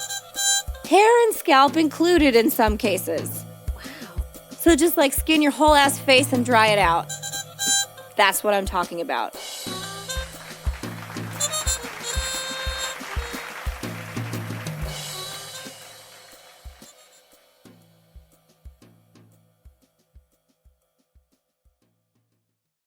A: Hair and scalp included in some cases.
B: Wow.
A: So just like skin your whole ass face and dry it out. That's what I'm talking about.